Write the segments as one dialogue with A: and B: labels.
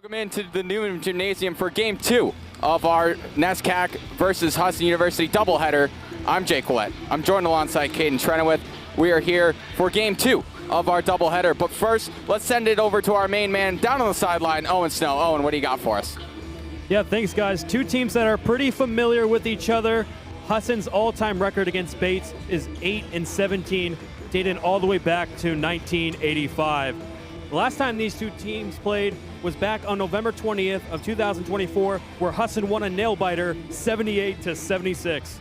A: Welcome into the Newman Gymnasium for Game 2 of our NESCAC versus Hudson University doubleheader. I'm Jake Willett. I'm joined alongside Caden Trenowith. We are here for Game 2 of our doubleheader. But first, let's send it over to our main man down on the sideline, Owen Snow. Owen, what do you got for us?
B: Yeah, thanks, guys. Two teams that are pretty familiar with each other. Hudson's all-time record against Bates is 8-17, dated all the way back to 1985. The last time these two teams played was back on November 20th of 2024, where Hudson won a nail-biter 78-76.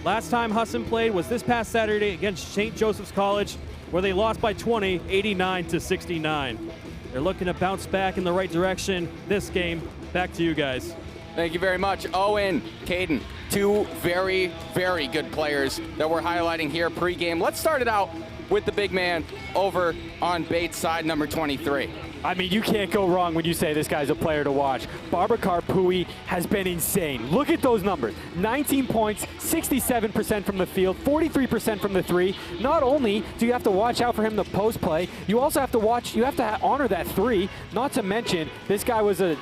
B: Last time Hudson played was this past Saturday against St. Joseph's College, where they lost by 20, 89-69. They're looking to bounce back in the right direction this game. Back to you guys.
A: Thank you very much, Owen, Caden. Two very, very good players that we're highlighting here pregame. Let's start it out with the big man over on Bates' side, number 23.
C: I mean, you can't go wrong when you say this guy's a player to watch. Babacar Pui has been insane. Look at those numbers. 19 points, 67% from the field, 43% from the three. Not only do you have to watch out for him in the post play, you also have to honor that three. Not to mention, this guy was a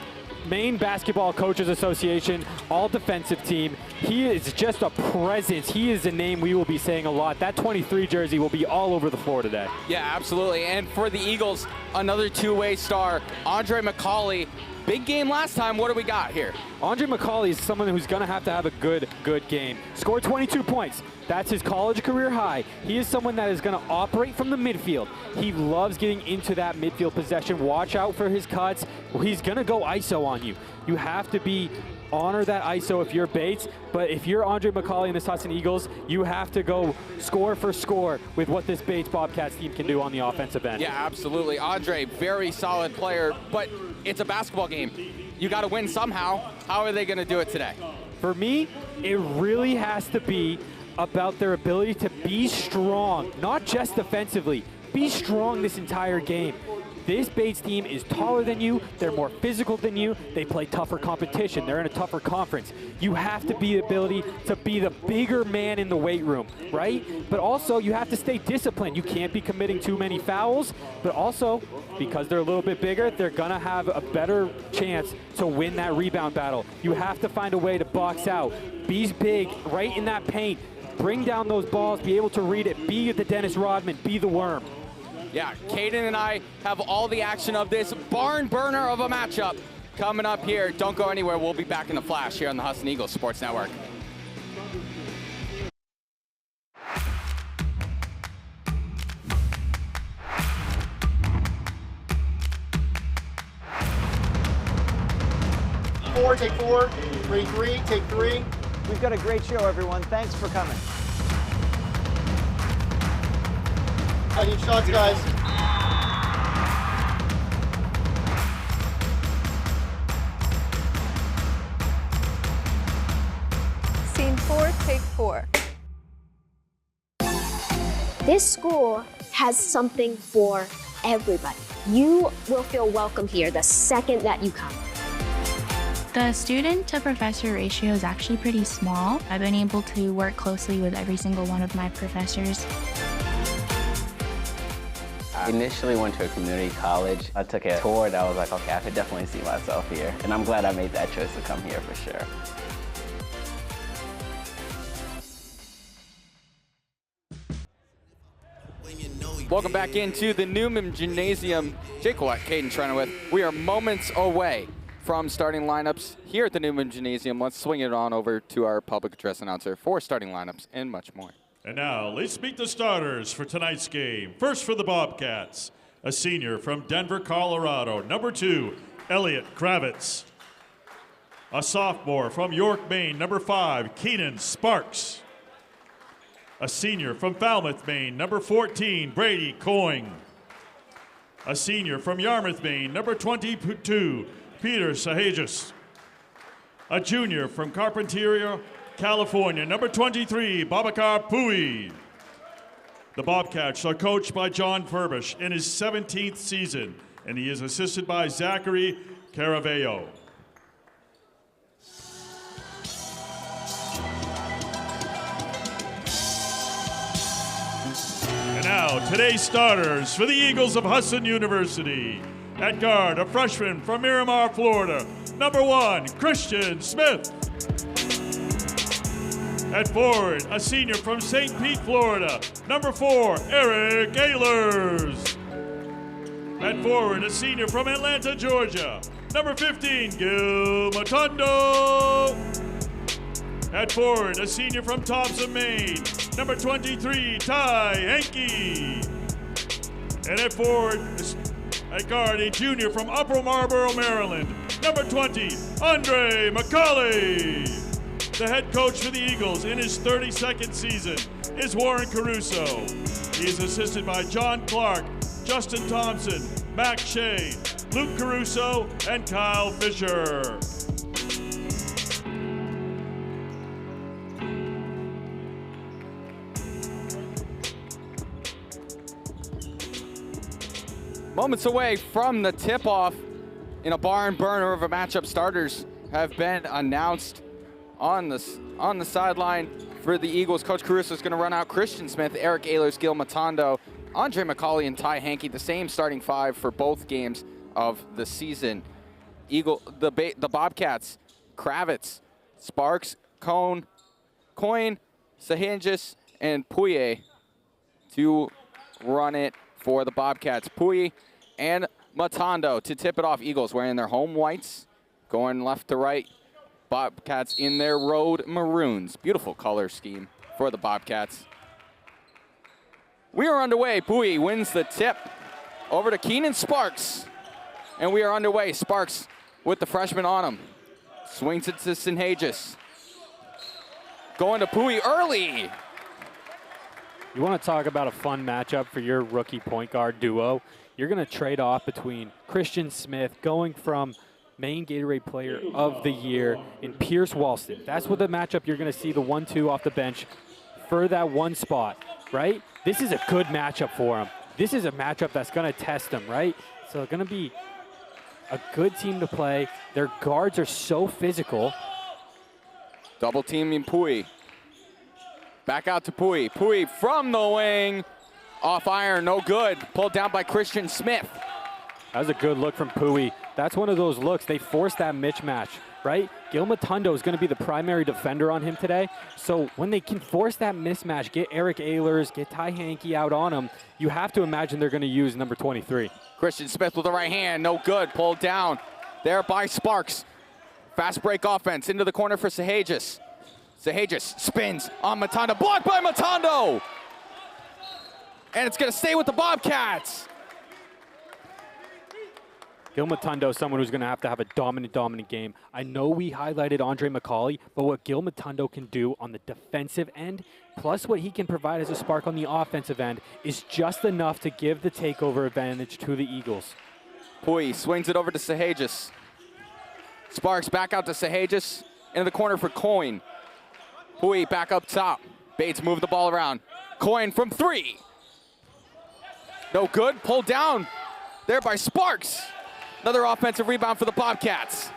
C: Maine Basketball Coaches Association all defensive team. He is just a presence. He is a name we will be saying a lot. That 23 jersey will be all over the floor today.
A: Yeah, absolutely. And for the Eagles, another two-way star, Andre McCauley. Big game last time. What do we got here?
C: Andre McCauley is someone who's going to have a good game. Scored 22 points. That's his college career high. He is someone that is going to operate from the midfield. He loves getting into that midfield possession. Watch out for his cuts. He's going to go ISO on you. You have to honor that ISO if you're Bates, but if you're Andre McCauley and the Hudson Eagles, you have to go score for score with what this Bates Bobcats team can do on the offensive end.
A: Yeah, absolutely. Andre, very solid player, but it's a basketball game. You got to win somehow. How are they going to do it today?
C: For me, it really has to be about their ability to be strong, not just defensively. Be strong this entire game. This Bates team is taller than you, they're more physical than you, they play tougher competition, they're in a tougher conference. You have to be the ability to be the bigger man in the weight room, right? But also, you have to stay disciplined. You can't be committing too many fouls, but also, because they're a little bit bigger, they're gonna have a better chance to win that rebound battle. You have to find a way to box out. Be big, right in that paint. Bring down those balls, be able to read it, be the Dennis Rodman, be the worm.
A: Yeah, Caden and I have all the action of this barn burner of a matchup coming up here. Don't go anywhere. We'll be back in a flash here on the Hudson Eagles Sports Network.
D: Four, take four, three, take three.
E: We've got a great show, everyone. Thanks for coming.
D: I need shots, guys.
F: Scene 4, take 4.
G: This school has something for everybody. You will feel welcome here the second that you come.
H: The student-to-professor ratio is actually pretty small. I've been able to work closely with every single one of my professors.
I: I initially went to a community college. I took a tour and I was like, okay, I could definitely see myself here. And I'm glad I made that choice to come here for sure.
A: Welcome back into the Newman Gymnasium. Jake Willett, Caden Trenowith. We are moments away from starting lineups here at the Newman Gymnasium. Let's swing it on over to our public address announcer for starting lineups and much more.
J: And now, let's meet the starters for tonight's game. First for the Bobcats, a senior from Denver, Colorado, number 2, Elliot Kravitz. A sophomore from York, Maine, number 5, Keenan Sparks. A senior from Falmouth, Maine, number 14, Brady Coyne. A senior from Yarmouth, Maine, number 22, Peter Sahajas. A junior from Carpinteria, California, number 23, Babacar Pui. The Bobcats are coached by John Furbish in his 17th season, and he is assisted by Zachary Caravello. And now, today's starters for the Eagles of Hudson University. At guard, a freshman from Miramar, Florida, number 1, Christian Smith. At forward, a senior from St. Pete, Florida, number 4, Eric Ehlers. At forward, a senior from Atlanta, Georgia, number 15, Gil Matondo. At forward, a senior from Thompson, Maine, number 23, Ty Hankey. And at forward, at guard, a junior from Upper Marlboro, Maryland, number 20, Andre McCauley. The head coach for the Eagles in his 32nd season is Warren Caruso. He is assisted by John Clark, Justin Thompson, Max Shea, Luke Caruso, and Kyle Fisher.
A: Moments away from the tip-off in a barn burner of a matchup. Starters have been announced on the sideline for the Eagles. Coach Caruso is going to run out Christian Smith, Eric Ehlers, Gil Matondo, Andre McCauley, and Ty Hankey, the same starting 5 for both games of the season. The Bobcats, Kravitz, Sparks, Coyne, Sahinjas, and Puye to run it for the Bobcats. Puye and Matondo to tip it off. Eagles wearing their home whites, going left to right. Bobcats in their road maroons. Beautiful color scheme for the Bobcats. We are underway. Puye wins the tip over to Keenan Sparks. And we are underway. Sparks with the freshman on him. Swings it to Sahinjas. Going to Puye early.
C: You want to talk about a fun matchup for your rookie point guard duo? You're going to trade off between Christian Smith going from Maine Gatorade Player of the Year in Pierce Walston. That's what the matchup you're going to see, the 1-2 off the bench for that one spot, right? This is a good matchup for him. This is a matchup that's going to test him, right? So it's going to be a good team to play. Their guards are so physical.
A: Double teaming Puye. Back out to Puye. Puye from the wing. Off iron, no good. Pulled down by Christian Smith.
C: That was a good look from Puye. That's one of those looks. They forced that mismatch, right? Gil Matondo is going to be the primary defender on him today. So when they can force that mismatch, get Eric Ehlers, get Ty Hankey out on him, you have to imagine they're going to use number 23.
A: Christian Smith with the right hand, no good. Pulled down there by Sparks. Fast break offense into the corner for Sahinjas. Sahinjas spins on Matondo, blocked by Matondo! And it's going to stay with the Bobcats.
C: Gil Matondo is someone who's going to have a dominant game. I know we highlighted Andre McCauley, but what Gil Matondo can do on the defensive end, plus what he can provide as a spark on the offensive end, is just enough to give the takeover advantage to the Eagles.
A: Puye swings it over to Sahinjas. Sparks back out to Sahinjas. Into the corner for Coyne. Puye back up top. Bates move the ball around. Coyne from 3. No good. Pulled down there by Sparks. Another offensive rebound for the Bobcats.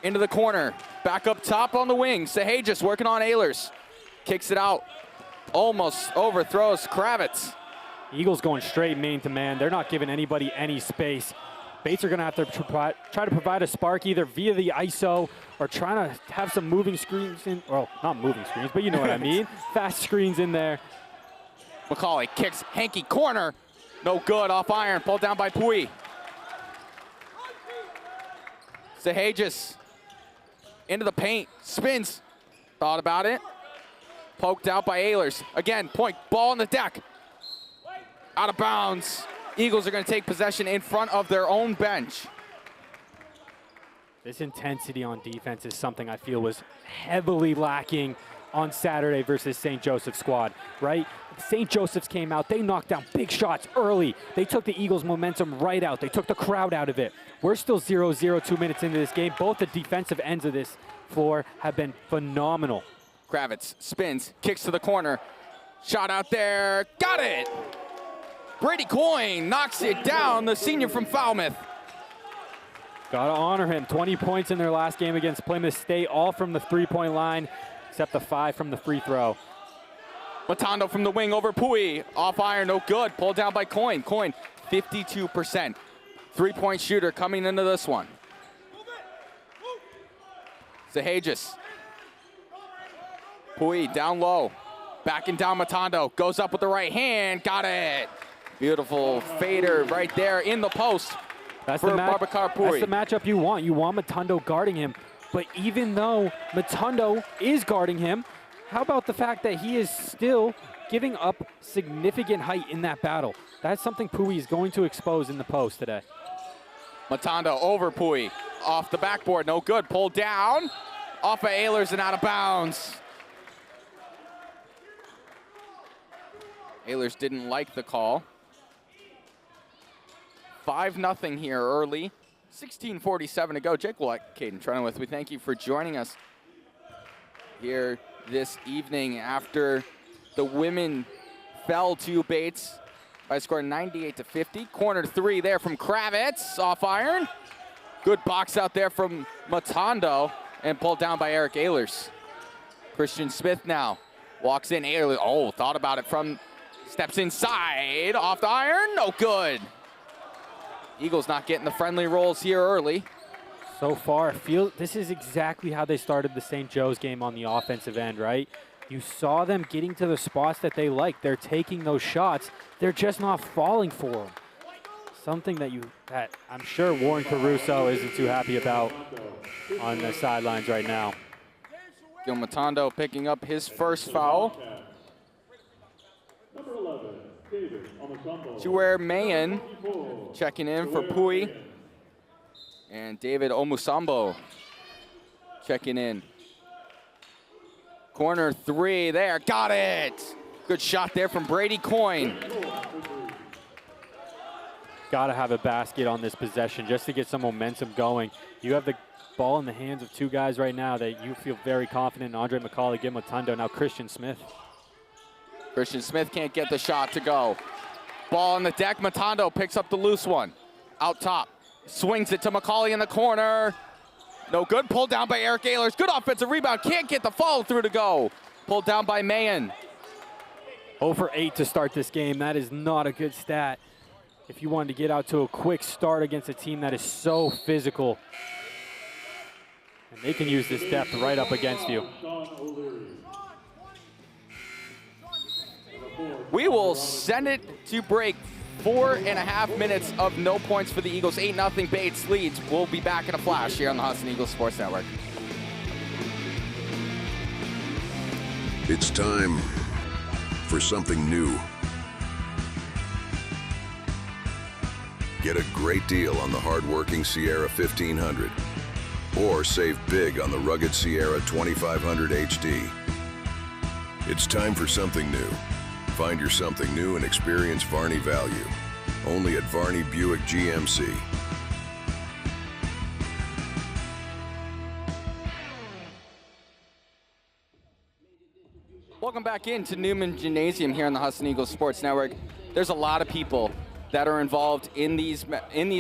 A: Into the corner. Back up top on the wing. Sahinjas working on Ehlers. Kicks it out. Almost overthrows Kravitz.
C: Eagles going straight man to man. They're not giving anybody any space. Bates are going to have to try to provide a spark either via the ISO or trying to have some moving screens in. Well, not moving screens, but you know what I mean. Fast screens in there.
A: McCauley kicks Hankey corner. No good. Off iron. Pulled down by Puye. Sahinjas into the paint. Spins. Thought about it. Poked out by Ehlers. Again, point. Ball on the deck. Out of bounds. Eagles are going to take possession in front of their own bench.
C: This intensity on defense is something I feel was heavily lacking on Saturday versus St. Joseph's squad, right? St. Joseph's came out. They knocked down big shots early. They took the Eagles' momentum right out. They took the crowd out of it. We're still 0-0, 2 minutes into this game. Both the defensive ends of this floor have been phenomenal.
A: Kravitz spins, kicks to the corner. Shot out there. Got it! Brady Coyne knocks it down, the senior from Falmouth.
C: Gotta honor him. 20 points in their last game against Plymouth State, all from the three-point line, except the 5 from the free throw.
A: Matondo from the wing over Puye. Off iron, no good. Pulled down by Coyne. Coyne, 52%. three-point shooter coming into this one. Zahages. Pui down low. Backing down Matondo. Goes up with the right hand. Got it. Beautiful fader right there in the post for Babacar Pui.
C: That's the matchup you want. You want Matondo guarding him. But even though Matondo is guarding him, how about the fact that he is still giving up significant height in that battle? That's something Pui is going to expose in the post today.
A: Matondo over Pui. Off the backboard, no good. Pulled down. Off of Ehlers and out of bounds. Ehlers didn't like the call. 5-0 here early. 16:47 to go. Jake Willett, Caden Trenoweth, we thank you for joining us here this evening after the women fell to Bates by a score 98-50. Corner three there from Kravitz, off iron. Good box out there from Matondo and pulled down by Eric Ehlers. Christian Smith now walks in. Ehlers, thought about it from, steps inside, off the iron, no good. Eagles not getting the friendly rolls here early.
C: So far, this is exactly how they started the St. Joe's game on the offensive end, right? You saw them getting to the spots that they like. They're taking those shots. They're just not falling for them. Something that I'm sure Warren Caruso isn't too happy about on the sidelines right now.
A: Gil Matondo picking up his first foul. Chuer Mayen checking in for Pui. And David Omusambo checking in. Corner three there, got it! Good shot there from Brady Coyne.
C: Got to have a basket on this possession just to get some momentum going. You have the ball in the hands of two guys right now that you feel very confident in. Andre McCauley, Gil Matondo, now Christian Smith.
A: Christian Smith can't get the shot to go. Ball on the deck, Matondo picks up the loose one. Out top, swings it to McCauley in the corner. No good, pulled down by Eric Ehlers. Good offensive rebound, can't get the follow through to go. Pulled down by Mayen.
C: 0 for 8 to start this game. That is not a good stat if you wanted to get out to a quick start against a team that is so physical. And they can use this depth right up against you.
A: We will send it to break. 4.5 minutes of no points for the Eagles. 8-0 Bates leads. We'll be back in a flash here on the Huston Eagles Sports Network.
K: It's time for something new. Get a great deal on the hard-working Sierra 1500 or save big on the rugged Sierra 2500 HD. It's time for something new. Find your something new and experience Varney value. Only at Varney Buick GMC.
A: Welcome back into Newman Gymnasium here on the Huston Eagles Sports Network. There's a lot of people that are involved in these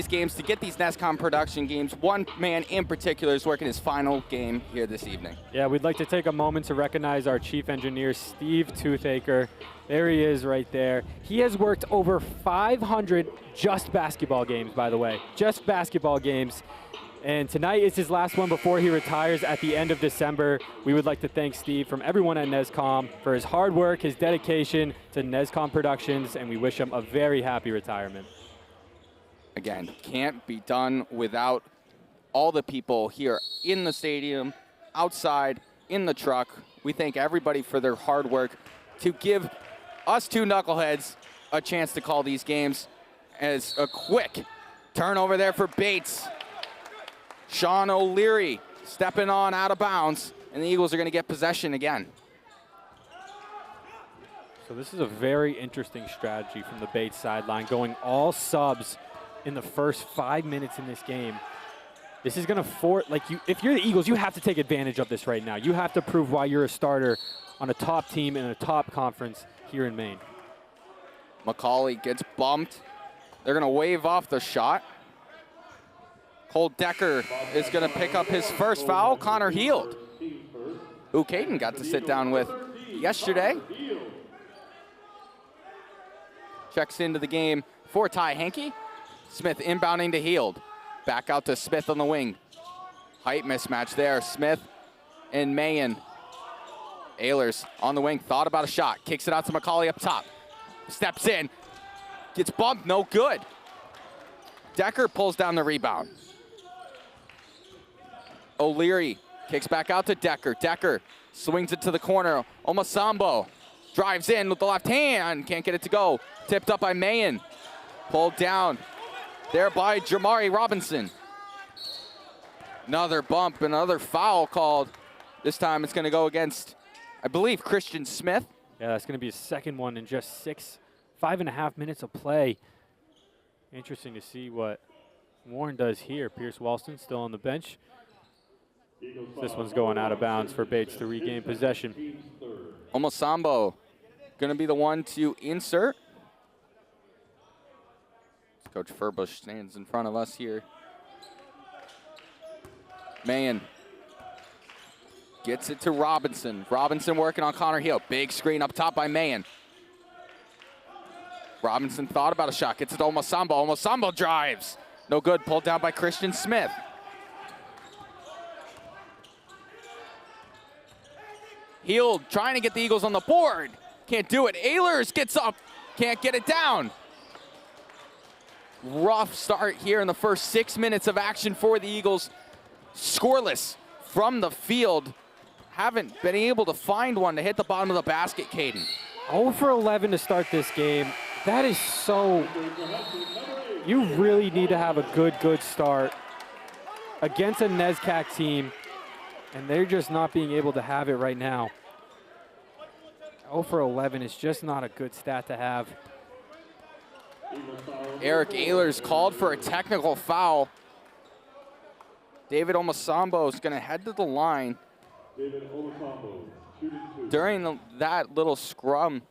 A: games to get these NESCOM production games. One man in particular is working his final game here this evening.
C: Yeah, we'd like to take a moment to recognize our chief engineer, Steve Toothaker. There he is right there. He has worked over 500 just basketball games, by the way, just basketball games. And tonight is his last one before he retires at the end of December. We would like to thank Steve from everyone at NESCOM for his hard work, his dedication to NESCOM Productions, and we wish him a very happy retirement.
A: Again, can't be done without all the people here in the stadium, outside, in the truck. We thank everybody for their hard work to give us two knuckleheads a chance to call these games. As a quick turnover there for Bates. Sean O'Leary stepping on out of bounds, and the Eagles are going to get possession again.
C: So this is a very interesting strategy from the Bates sideline, going all subs in the first 5 minutes in this game. This is going to if you're the Eagles, you have to take advantage of this right now. You have to prove why you're a starter on a top team in a top conference here in Maine.
A: McCauley gets bumped. They're going to wave off the shot. Cole Decker is going to pick up his first foul. Connor Heald, who Caden got to sit down with yesterday, checks into the game for Ty Henke. Smith inbounding to Heald. Back out to Smith on the wing. Height mismatch there. Smith and Mayen. Ehlers on the wing, thought about a shot. Kicks it out to McCauley up top. Steps in. Gets bumped, no good. Decker pulls down the rebound. O'Leary kicks back out to Decker. Decker swings it to the corner. Omosambo drives in with the left hand. Can't get it to go. Tipped up by Mayen. Pulled down there by Jamari Robinson. Another bump, another foul called. This time it's going to go against, I believe, Christian Smith.
C: Yeah, that's going to be his second one in just 5.5 minutes of play. Interesting to see what Warren does here. Pierce Walston still on the bench. This one's going out of bounds for Bates to regain possession.
A: Omosambo going to be the one to insert. Coach Furbush stands in front of us here. Mayen gets it to Robinson. Robinson working on Connor Heald. Big screen up top by Mayen. Robinson thought about a shot. Gets it to Omosambo. Omosambo drives. No good. Pulled down by Christian Smith. Heald trying to get the Eagles on the board. Can't do it. Ehlers gets up. Can't get it down. Rough start here in the first 6 minutes of action for the Eagles. Scoreless from the field. Haven't been able to find one to hit the bottom of the basket, Caden.
C: 0 for 11 to start this game. That is so... You really need to have a good start against a NESCAC team, and they're just not being able to have it right now. 0 for 11 is just not a good stat to have.
A: Eric Ehlers called for a technical foul. David Omosambo is going to head to the line. During that little scrum,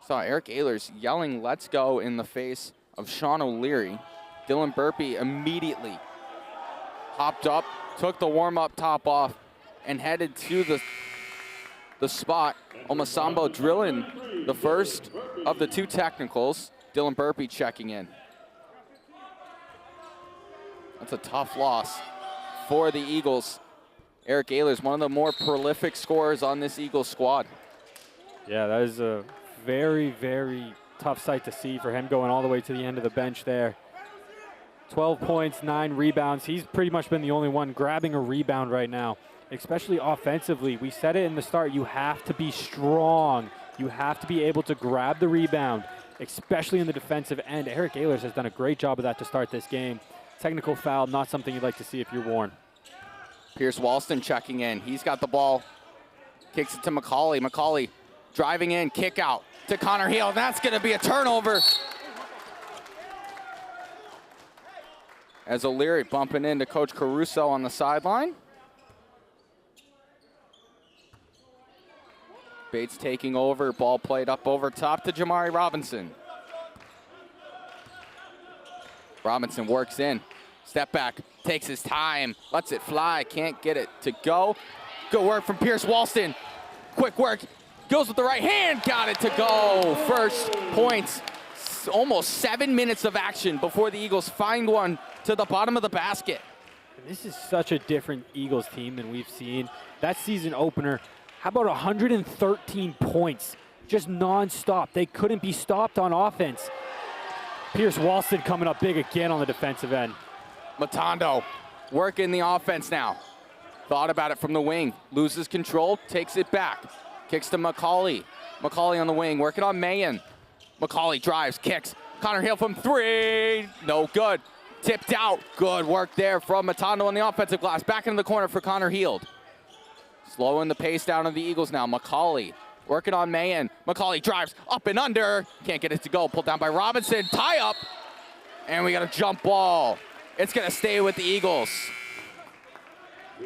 A: saw Eric Ehlers yelling, "Let's go," in the face of Sean O'Leary. Dylan Burpee immediately hopped up, took the warm-up top off, and headed to the spot. Omosambo drilling the first of the 2 technicals. Dylan Burpee checking in. That's a tough loss for the Eagles. Eric Ehlers, one of the more prolific scorers on this Eagles squad.
C: Yeah, that is a very tough sight to see for him going all the way to the end of the bench there. 12 points, 9 rebounds. He's pretty much been the only one grabbing a rebound right now, especially offensively. We said it in the start, you have to be strong. You have to be able to grab the rebound, especially in the defensive end. Eric Ehlers has done a great job of that to start this game. Technical foul, not something you'd like to see if you're Warren.
A: Pierce Walston checking in. He's got the ball. Kicks it to McCauley. McCauley driving in, kick out to Connor Heald. That's going to be a turnover. As O'Leary bumping into Coach Caruso on the sideline. Bates taking over. Ball played up over top to Jamari Robinson. Robinson works in. Step back, takes his time, lets it fly, can't get it to go. Good work from Pierce Walston. Quick work, goes with the right hand, got it to go. First points, almost 7 minutes of action before the Eagles find one to the bottom of the basket.
C: This is such a different Eagles team than we've seen. That season opener, how about 113 points, just nonstop. They couldn't be stopped on offense. Pierce Walston coming up big again on the defensive end.
A: Matondo working the offense now. Thought about it from the wing. Loses control, takes it back. Kicks to McCauley. McCauley on the wing, working on Mayen. McCauley drives, kicks. Connor Heald from 3. No good. Tipped out. Good work there from Matondo on the offensive glass. Back into the corner for Connor Heald. Slowing the pace down of the Eagles now. McCauley working on Mayen. McCauley drives up and under. Can't get it to go. Pulled down by Robinson. Tie up. And we got a jump ball. It's going to stay with the Eagles.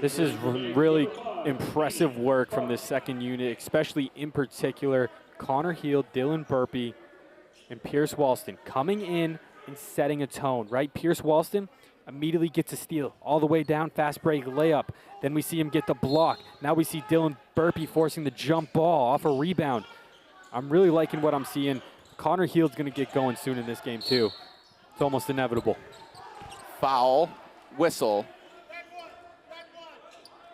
C: This is really impressive work from this second unit, especially in particular Connor Heald, Dylan Burpee, and Pierce Walston coming in and setting a tone, right? Pierce Walston immediately gets a steal all the way down, fast break layup. Then we see him get the block. Now we see Dylan Burpee forcing the jump ball off a rebound. I'm really liking what I'm seeing. Connor Heald's going to get going soon in this game too. It's almost inevitable.
A: Foul, whistle.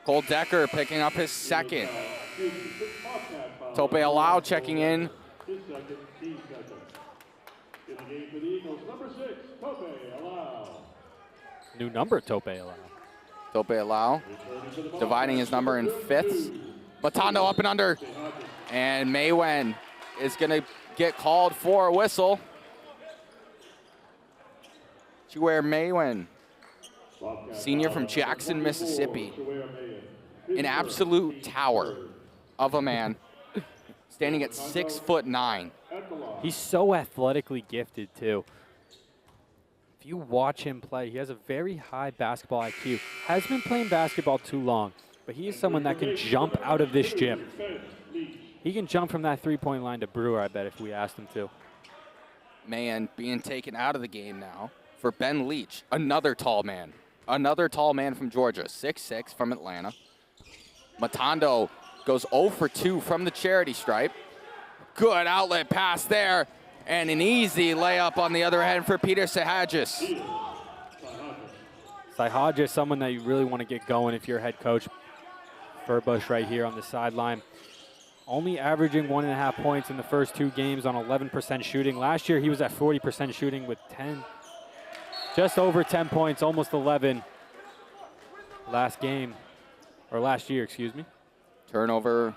A: Cole Decker picking up his second. Tope Alau checking in.
C: New number, Tope Alau.
A: Tope Alau dividing his number in fifths. Matondo up and under. And Maywen is going to get called for a whistle. Chiware Maywen, senior from Jackson, Mississippi. An absolute tower of a man, standing at 6'9".
C: He's so athletically gifted, too. If you watch him play, he has a very high basketball IQ. Hasn't been playing basketball too long, but he is someone that can jump out of this gym. He can jump from that three-point line to Brewer, I bet, if we asked him to.
A: Man being taken out of the game now for Ben Leach, another tall man. Another tall man from Georgia, 6'6" from Atlanta. Matondo goes 0 for 2 from the charity stripe. Good outlet pass there. And an easy layup on the other end for Peter Sahagis.
C: Sahagis, someone that you really want to get going if you're a head coach. Furbush right here on the sideline. Only averaging 1.5 points in the first 2 games on 11% shooting. Last year he was at 40% shooting with just over 10 points, almost 11 last year, excuse me.
A: Turnover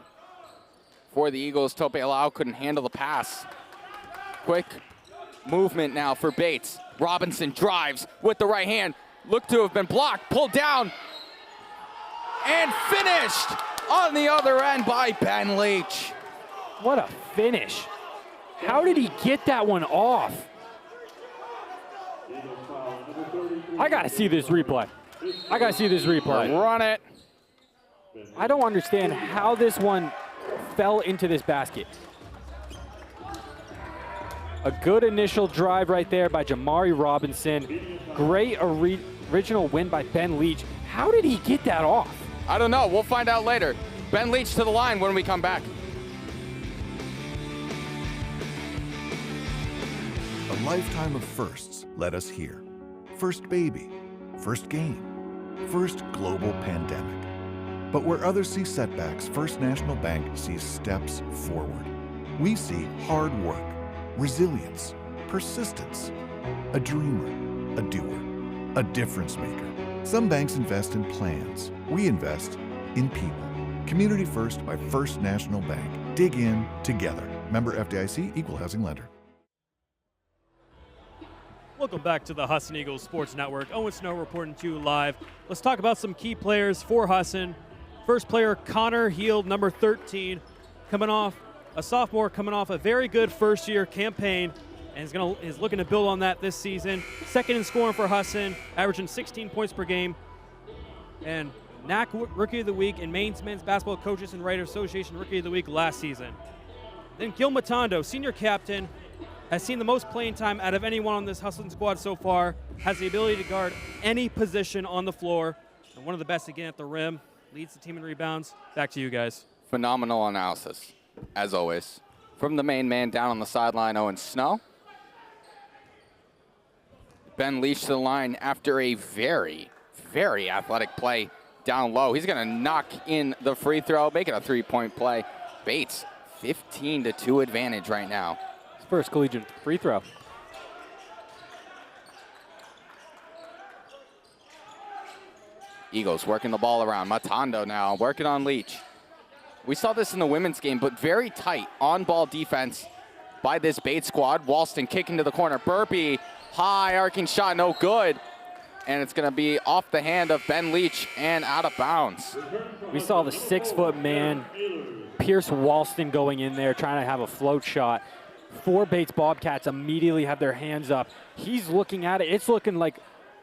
A: for the Eagles. Tope Alau couldn't handle the pass. Quick movement now for Bates. Robinson drives with the right hand. Looked to have been blocked, pulled down, and finished on the other end by Ben Leach.
C: What a finish. How did he get that one off? I got to see this replay.
A: Run it.
C: I don't understand how this one fell into this basket. A good initial drive right there by Jamari Robinson. Great original win by Ben Leach. How did he get that off?
A: I don't know. We'll find out later. Ben Leach to the line when we come back.
L: A lifetime of firsts led us here. First baby, first game, first global pandemic. But where others see setbacks, First National Bank sees steps forward. We see hard work, resilience, persistence, a dreamer, a doer, a difference maker. Some banks invest in plans. We invest in people. Community First by First National Bank. Dig in together. Member FDIC, Equal Housing Lender.
B: Welcome back to the Husson Eagles Sports Network. Owen Snow reporting to you live. Let's talk about some key players for Husson. First player, Connor Heald, number 13, coming off a sophomore, coming off a very good first-year campaign, and is looking to build on that this season. Second in scoring for Husson, averaging 16 points per game, and NAC Rookie of the Week and Maine's Men's Basketball Coaches and Writers Association Rookie of the Week last season. Then Gil Matondo, senior captain, has seen the most playing time out of anyone on this Husson squad so far, has the ability to guard any position on the floor, and one of the best again at the rim, leads the team in rebounds. Back to you guys.
A: Phenomenal analysis, as always. From the main man down on the sideline, Owen Snow. Ben Leach to the line after a very, very athletic play down low. He's going to knock in the free throw, make it a three-point play. Bates, 15-2 advantage right now.
C: His first collegiate free throw.
A: Eagles working the ball around. Matondo now working on Leach. We saw this in the women's game, but very tight on-ball defense by this Bates squad. Walston kicking to the corner. Burpee, high arcing shot, no good. And it's going to be off the hand of Ben Leach and out of bounds.
C: We saw the 6-foot man, Pierce Walston, going in there trying to have a float shot. 4 Bates Bobcats immediately have their hands up. He's looking at it. It's looking like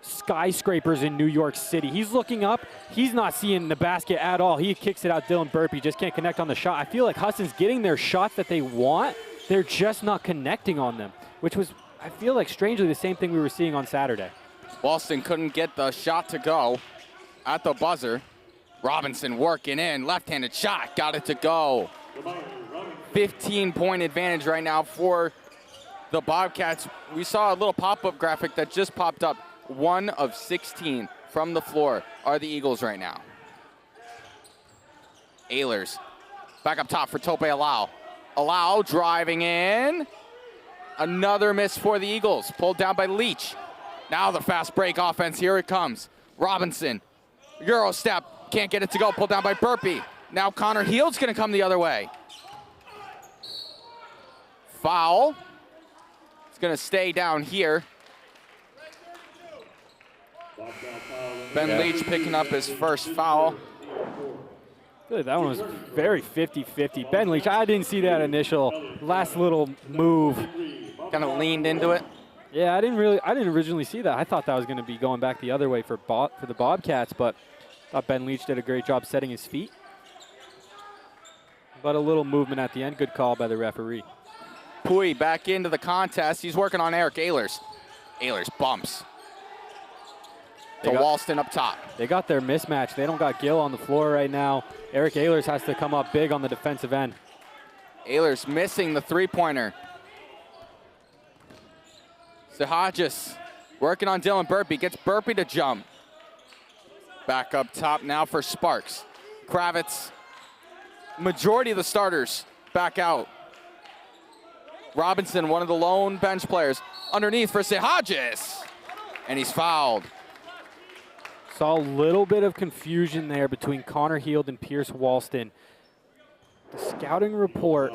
C: skyscrapers in New York City. He's looking up. He's not seeing the basket at all. He kicks it out. Dylan Burpee just can't connect on the shot. I feel like Husson's getting their shots that they want. They're just not connecting on them, which was, I feel like, strangely the same thing we were seeing on Saturday.
A: Walston couldn't get the shot to go at the buzzer. Robinson working in, left-handed shot, got it to go. 15-point advantage right now for the Bobcats, we saw a little pop-up graphic that just popped up. 1 of 16 from the floor are the Eagles right now. Ehlers back up top for Tope Alau. Alau driving in. Another miss for the Eagles, pulled down by Leach. Now the fast break offense, here it comes. Robinson, Euro step, can't get it to go, pulled down by Burpee. Now Connor Heald's gonna come the other way. Foul. It's gonna stay down here. Ben Leach picking up his first foul.
C: That one was very 50-50. Ben Leach, I didn't see that initial last little move.
A: Kind of leaned into it.
C: Yeah, I didn't originally see that. I thought that was going to be going back the other way for the Bobcats, but I thought Ben Leach did a great job setting his feet. But a little movement at the end. Good call by the referee.
A: Pui back into the contest. He's working on Eric Ehlers. Ehlers bumps. To Walston up top.
C: They got their mismatch. They don't got Gill on the floor right now. Eric Ehlers has to come up big on the defensive end.
A: Ehlers missing the three-pointer. Sahajis working on Dylan Burpee. Gets Burpee to jump. Back up top now for Sparks. Kravitz. Majority of the starters back out. Robinson, one of the lone bench players. Underneath for Sahajis. And he's fouled.
C: Saw a little bit of confusion there between Connor Heald and Pierce Walston. The scouting report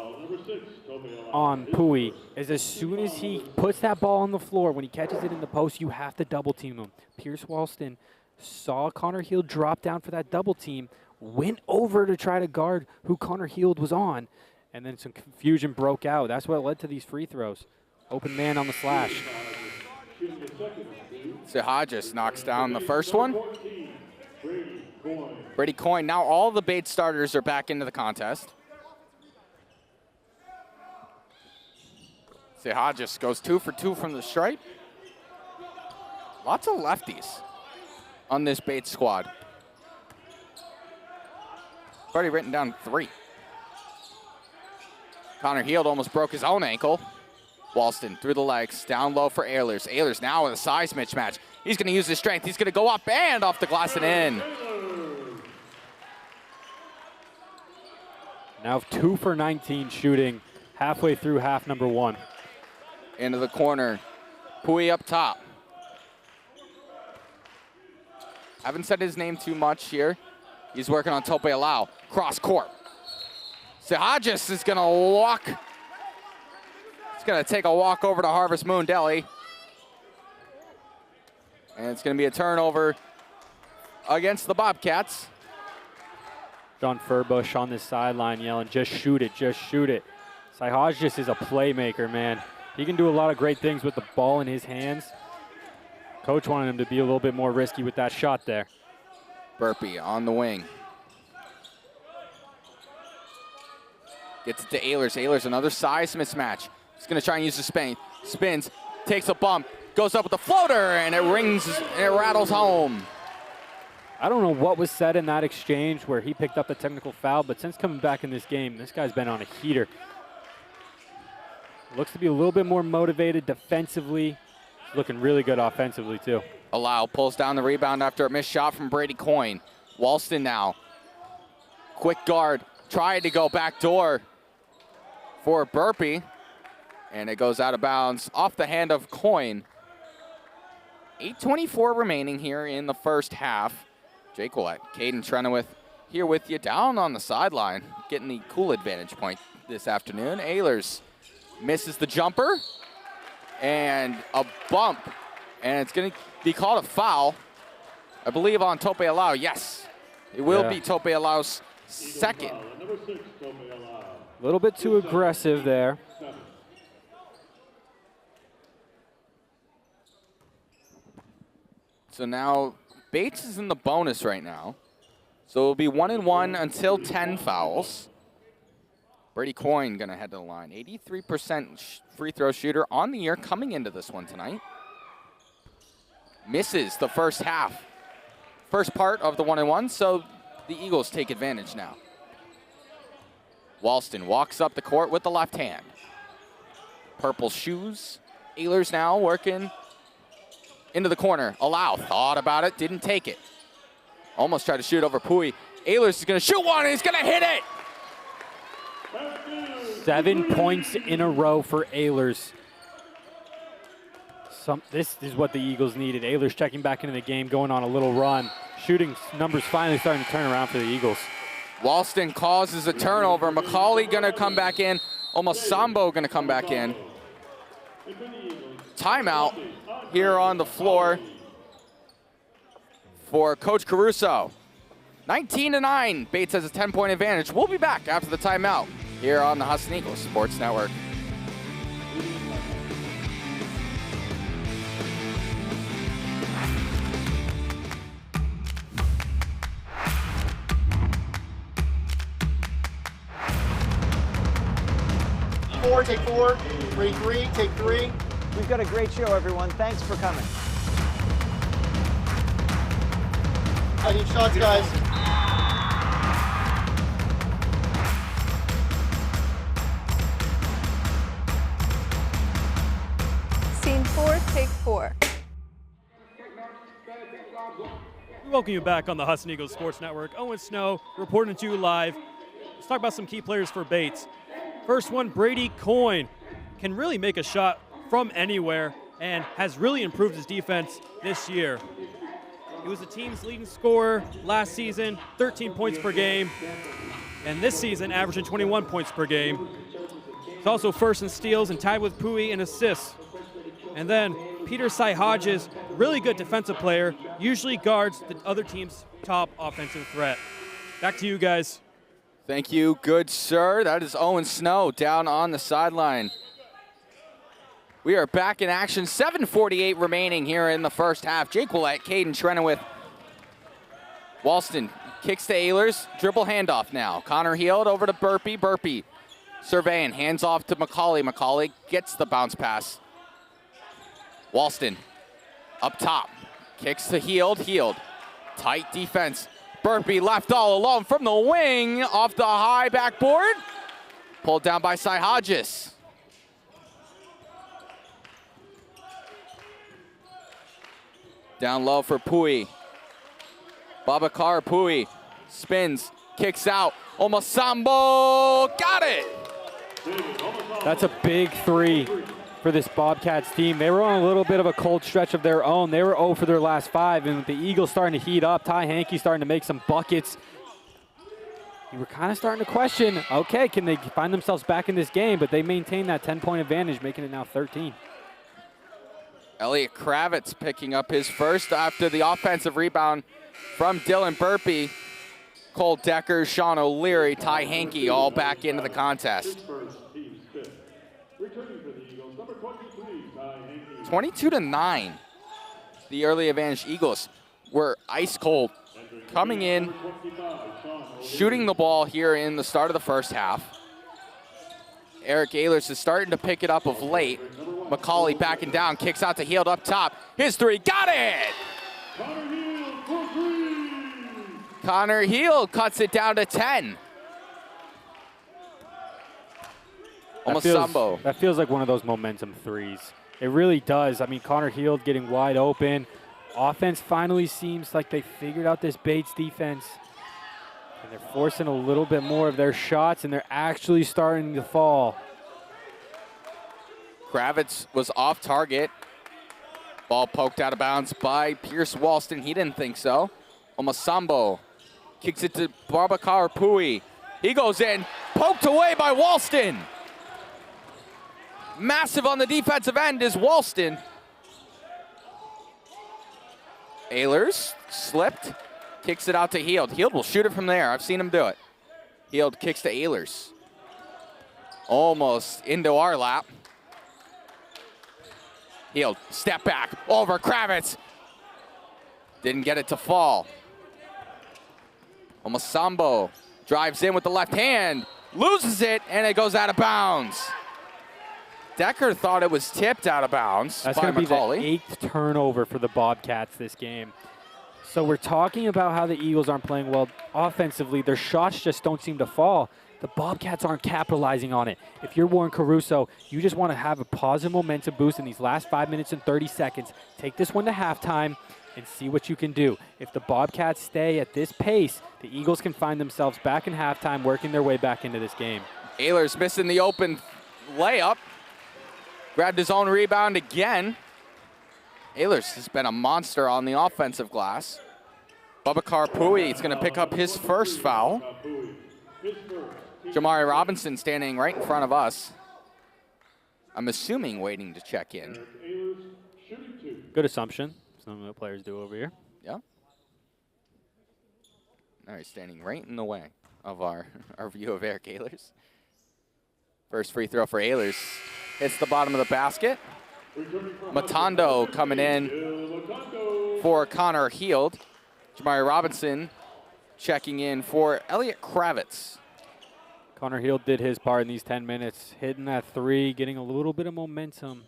C: on Pui is as soon as he puts that ball on the floor, when he catches it in the post, you have to double team him. Pierce Walston saw Connor Heald drop down for that double team, went over to try to guard who Connor Heald was on, and then some confusion broke out. That's what led to these free throws. Open man on the slash.
A: Sahajis knocks down the first one. Brady Coyne. Now all the Bates starters are back into the contest. Sahajis goes 2 for 2 from the stripe. Lots of lefties on this Bates squad. I've already written down 3. Connor Heald almost broke his own ankle. Walston through the legs, down low for Ehlers. Ehlers now with a size mismatch. He's going to use his strength. He's going to go up and off the glass and in.
C: Now 2 for 19 shooting halfway through half number 1.
A: Into the corner. Pui up top. Haven't said his name too much here. He's working on Tope Alau. Cross court. Sahajis is going to walk. He's going to take a walk over to Harvest Moon Deli. And it's going to be a turnover against the Bobcats.
C: John Furbush on this sideline yelling, just shoot it, just shoot it. Sahajis is a playmaker, man. He can do a lot of great things with the ball in his hands. Coach wanted him to be a little bit more risky with that shot there.
A: Burpee on the wing. Gets it to Ehlers. Ehlers, another size mismatch. He's going to try and use the spin. Spins, takes a bump, goes up with the floater, and it rings, and it rattles home.
C: I don't know what was said in that exchange where he picked up the technical foul, but since coming back in this game, this guy's been on a heater. Looks to be a little bit more motivated defensively. He's looking really good offensively, too.
A: Alau pulls down the rebound after a missed shot from Brady Coyne. Walston now. Quick guard. Tried to go back door for Burpee. And it goes out of bounds off the hand of Coyne. 8:24 remaining here in the first half. Jake Willett, Caden Trenoweth here with you down on the sideline, getting the cool advantage point this afternoon. Ehlers misses the jumper and a bump, and it's going to be called a foul, I believe, on Tope Alau. Yes, it will be Tope Alau's second.
C: A little bit too aggressive there.
A: So now Bates is in the bonus right now. So it'll be 1-1 until 10 fouls. Brady Coyne going to head to the line. 83% free throw shooter on the year coming into this one tonight. Misses the first half. First part of the 1-1, so the Eagles take advantage now. Walston walks up the court with the left hand. purple shoes. Ehlers now working into the corner. Allow, thought about it, didn't take it. Almost tried to shoot over Pui. Ehlers is gonna shoot one and he's gonna hit it!
C: 7 points in a row for Ehlers. This is what the Eagles needed. Ehlers checking back into the game, going on a little run. Shooting numbers finally starting to turn around for the Eagles.
A: Walston causes a turnover. McCauley gonna come back in. Almost Sambo gonna come back in. Timeout here on the floor for Coach Caruso. 19-9, Bates has a 10-point advantage. We'll be back after the timeout here on the Huston Eagles Sports Network.
D: Four, take 4. 3-3, take 3.
E: We've got a great show, everyone. Thanks for coming.
D: I need shots, guys.
F: Scene 4, take 4.
B: We welcome you back on the Huston Eagles Sports Network. Owen Snow reporting to you live. Let's talk about some key players for Bates. First one, Brady Coyne. Can really make a shot from anywhere and has really improved his defense this year. He was the team's leading scorer last season, 13 points per game, and this season averaging 21 points per game. He's also first in steals and tied with Pui in assists. And then Peter Sy Hodges, really good defensive player, usually guards the other team's top offensive threat. Back to you guys.
A: Thank you, good sir. That is Owen Snow down on the sideline. We are back in action. 7:48 remaining here in the first half. Jake Willett, Caden Trenowith. Walston kicks to Ehlers. Dribble handoff now. Connor Heald over to Burpee. Burpee surveying. Hands off to McCauley. McCauley gets the bounce pass. Walston up top. Kicks to Heald. Heald. Tight defense. Burpee left all alone from the wing. Off the high backboard. Pulled down by Sy Hodges. Down low for Pui. Babacar Pui spins, kicks out. Almost Sambo, got it!
C: That's a big 3 for this Bobcats team. They were on a little bit of a cold stretch of their own. They were 0 for their last 5, and with the Eagles starting to heat up, Ty Hankey starting to make some buckets. You were kind of starting to question, okay, can they find themselves back in this game? But they maintain that 10-point advantage, making it now 13.
A: Elliot Kravitz picking up his first after the offensive rebound from Dylan Burpee. Cole Decker, Sean O'Leary, Ty Hankey all back into the contest. 22-9. The early advantage Eagles were ice cold. Coming in, shooting the ball here in the start of the first half. Eric Ehlers is starting to pick it up of late. McCauley backing down, kicks out to Heald up top. His 3, got it! Connor Heald cuts it down to 10. Almost Sambo.
C: That feels like one of those momentum 3s. It really does. I mean, Connor Heald getting wide open. Offense finally seems like they figured out this Bates defense. And they're forcing a little bit more of their shots, and they're actually starting to fall.
A: Kravitz was off target. Ball poked out of bounds by Pierce Walston. He didn't think so. Almost Sambo kicks it to Babacar Pui. He goes in, poked away by Walston. Massive on the defensive end is Walston. Ehlers slipped, kicks it out to Heald. Heald will shoot it from there. I've seen him do it. Heald kicks to Ehlers. Almost into our lap. Heald, step back, over Kravitz. Didn't get it to fall. Almost Sambo drives in with the left hand, loses it, and it goes out of bounds. Decker thought it was tipped out of bounds.
C: That's going to be the 8th turnover for the Bobcats this game. So we're talking about how the Eagles aren't playing well offensively. Their shots just don't seem to fall. The Bobcats aren't capitalizing on it. If you're Warren Caruso, you just want to have a positive momentum boost in these last 5 minutes and 30 seconds. Take this one to halftime and see what you can do. If the Bobcats stay at this pace, the Eagles can find themselves back in halftime, working their way back into this game.
A: Ehlers missing the open layup. Grabbed his own rebound again. Ehlers has been a monster on the offensive glass. Bubakar Pui is going to pick up his first foul. Jamari Robinson standing right in front of us. I'm assuming waiting to check in.
C: Good assumption. Some of the players do over here.
A: Yeah. All right, standing right in the way of our view of Eric Ehlers. First free throw for Ehlers. Hits the bottom of the basket. Matondo coming in for Connor Heald. Jamari Robinson checking in for Elliot Kravitz.
C: Connor Heald did his part in these 10 minutes, hitting that three, getting a little bit of momentum.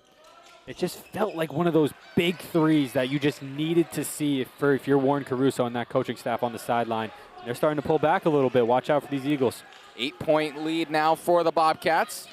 C: It just felt like one of those big threes that you just needed to see if you're Warren Caruso and that coaching staff on the sideline. They're starting to pull back a little bit. Watch out for these Eagles.
A: 8-point lead now for the Bobcats.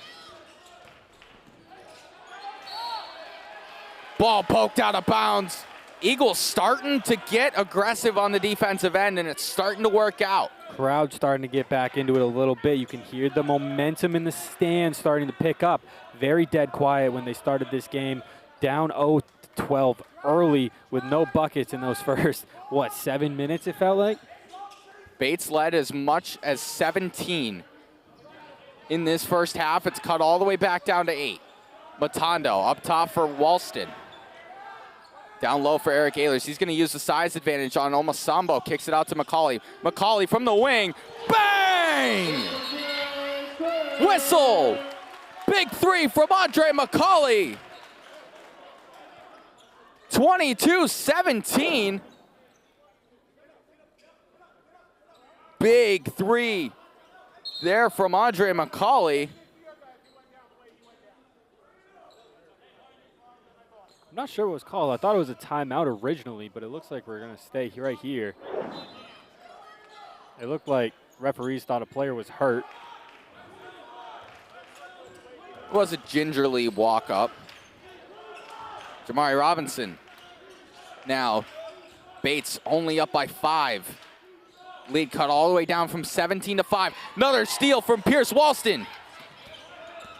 A: Ball poked out of bounds. Eagles starting to get aggressive on the defensive end, and it's starting to work out.
C: Crowd starting to get back into it a little bit. You can hear the momentum in the stands starting to pick up. Very dead quiet when they started this game. Down 0-12 early with no buckets in those first, 7 minutes it felt like?
A: Bates led as much as 17 in this first half. It's cut all the way back down to 8. Matondo up top for Walston. Down low for Eric Ehlers. He's going to use the size advantage on Omasambo. Kicks it out to McCauley. McCauley from the wing. Bang! Whistle! Big three from Andre McCauley. 22-17. Big three there from Andre McCauley.
C: I'm not sure what was called. I thought it was a timeout originally, but it looks like we're going to stay right here. It looked like referees thought a player was hurt.
A: It was a gingerly walk up. Jamari Robinson. Now, Bates only up by 5. Lead cut all the way down from 17 to 5. Another steal from Pierce Walston.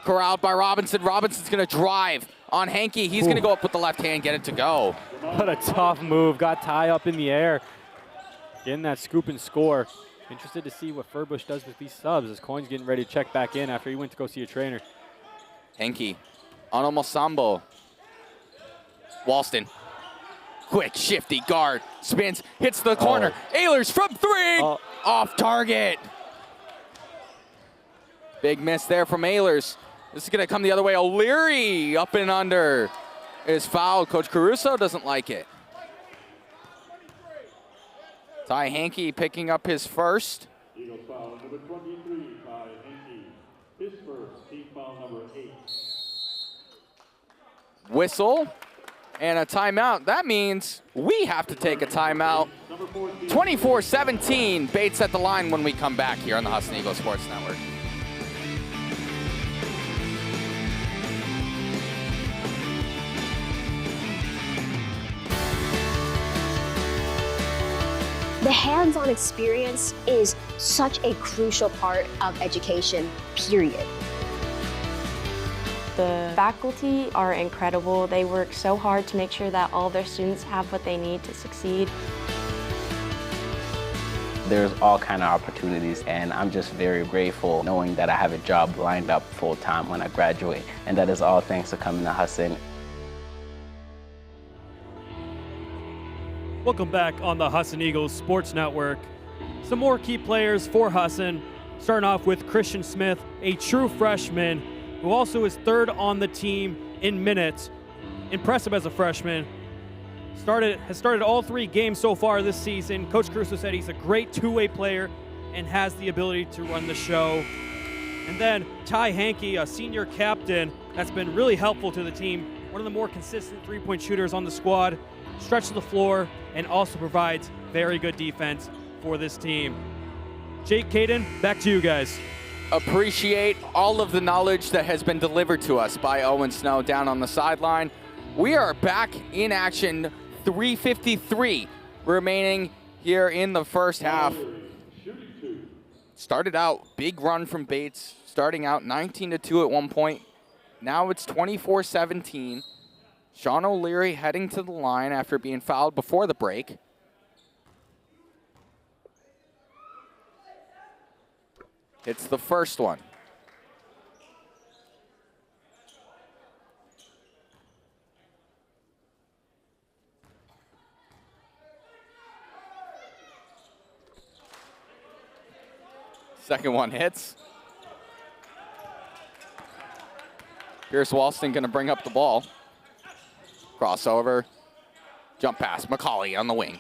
A: Corralled by Robinson. Robinson's going to drive on Hankey. He's going to go up with the left hand, get it to go.
C: What a tough move. Got Ty up in the air. Getting that scoop and score. Interested to see what Furbush does with these subs as Coyne's getting ready to check back in after he went to go see a trainer.
A: Hankey on Omosambo. Walston. Quick, shifty guard. Spins, hits the corner. Ehlers from 3. Off target. Big miss there from Ehlers. This is going to come the other way. O'Leary up and under is fouled. Coach Caruso doesn't like it. Ty Hankey picking up his first.
J: Eagles foul number 23, Ty Hankey. His first, team foul number 8.
A: Whistle and a timeout. That means we have to take a timeout. 24-17. Bates at the line when we come back here on the Husson Eagles Sports Network.
G: The hands-on experience is such a crucial part of education, period.
M: The faculty are incredible. They work so hard to make sure that all their students have what they need to succeed.
I: There's all kind of opportunities, and I'm just very grateful knowing that I have a job lined up full-time when I graduate, and that is all thanks to coming to Husson.
B: Welcome back on the Husson Eagles Sports Network. Some more key players for Husson, starting off with Christian Smith, a true freshman, who also is third on the team in minutes. Impressive as a freshman. Has started all 3 games so far this season. Coach Caruso said he's a great two-way player and has the ability to run the show. And then Ty Hankey, a senior captain that's been really helpful to the team. One of the more consistent three-point shooters on the squad. Stretches the floor and also provides Very good defense for this team. Jake, Caden, back to you guys.
A: Appreciate all of the knowledge that has been delivered to us by Owen Snow down on the sideline. We are back in action, 3:53 remaining here in the first half. Started out, big run from Bates, starting out 19-2 at one point. Now it's 24-17. Sean O'Leary heading to the line after being fouled before the break. It's the first one. Second one hits. Pierce Walston going to bring up the ball. Crossover. Jump pass. McCauley on the wing.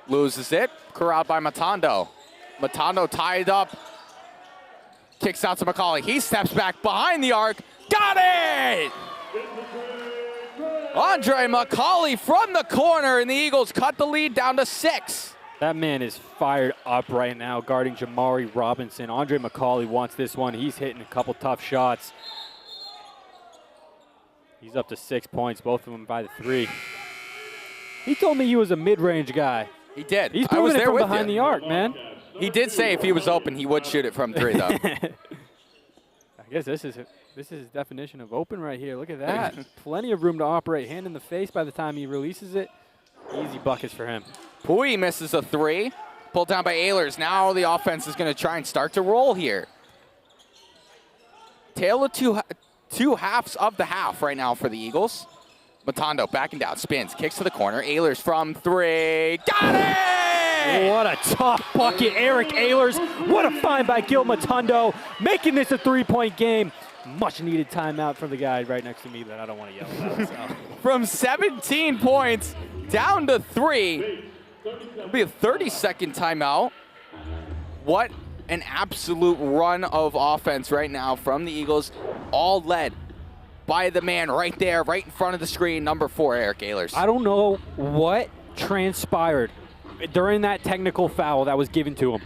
A: Loses it. Corralled by Matondo. Matondo tied up. Kicks out to McCauley. He steps back behind the arc. Got it! Andre McCauley from the corner, and the Eagles cut the lead down to 6.
C: That man is fired up right now, guarding Jamari Robinson. Andre McCauley wants this one. He's hitting a couple tough shots. He's up to 6 points, both of them by the 3. He told me he was a mid-range guy.
A: He did.
C: He's proving it from behind the arc, man.
A: He did say if he was open, he would shoot it from 3, though.
C: I guess this is his definition of open right here. Look at that. Plenty of room to operate. Hand in the face by the time he releases it. Easy buckets for him.
A: Pui misses a 3. Pulled down by Ehlers. Now the offense is going to try and start to roll here. Tale of two halves of the half right now for the Eagles. Matondo backing down, spins, kicks to the corner. Ehlers from 3. Got it!
C: What a tough bucket, Eric Ehlers. What a find by Gil Matondo, making this a 3-point game. Much needed timeout from the guy right next to me that I don't want to yell about. So.
A: From 17 points down to 3. It'll be a 30-second timeout. What an absolute run of offense right now from the Eagles, all led by the man right there, right in front of the screen, number 4, Eric Ehlers.
C: I don't know what transpired during that technical foul that was given to him,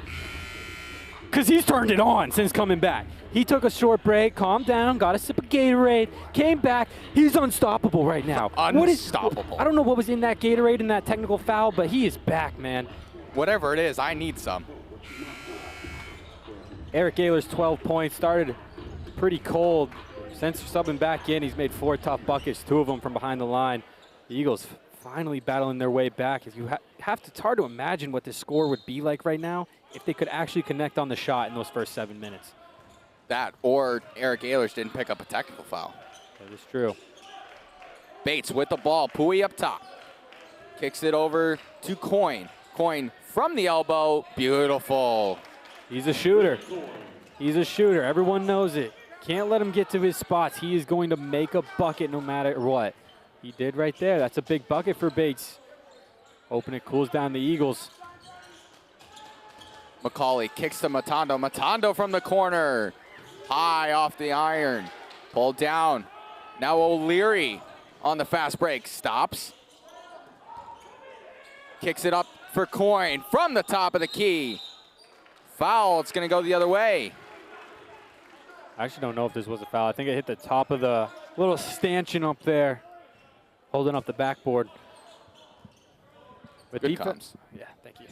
C: because he's turned it on since coming back. He took a short break, calmed down, got a sip of Gatorade, came back. He's unstoppable right now.
A: Unstoppable.
C: I don't know what was in that Gatorade in that technical foul, but he is back, man.
A: Whatever it is, I need some.
C: Eric Ehlers, 12 points, started pretty cold. Since subbing back in, he's made 4 tough buckets, 2 of them from behind the line. The Eagles finally battling their way back. If you it's hard to imagine what this score would be like right now if they could actually connect on the shot in those first 7 minutes.
A: That, or Eric Ehlers didn't pick up a technical foul.
C: That is true.
A: Bates with the ball, Pui up top. Kicks it over to Coyne. Coyne from the elbow, beautiful.
C: He's a shooter. He's a shooter, everyone knows it. Can't let him get to his spots. He is going to make a bucket no matter what. He did right there. That's a big bucket for Bates. Hoping it cools down the Eagles.
A: McCauley kicks to Matondo. Matondo from the corner. High off the iron. Pulled down. Now O'Leary on the fast break. Stops. Kicks it up for Coyne from the top of the key. Foul. It's going to go the other way.
C: I actually don't know if this was a foul. I think it hit the top of the little stanchion up there, holding up the backboard. But
A: good comes.
C: Yeah, thank you.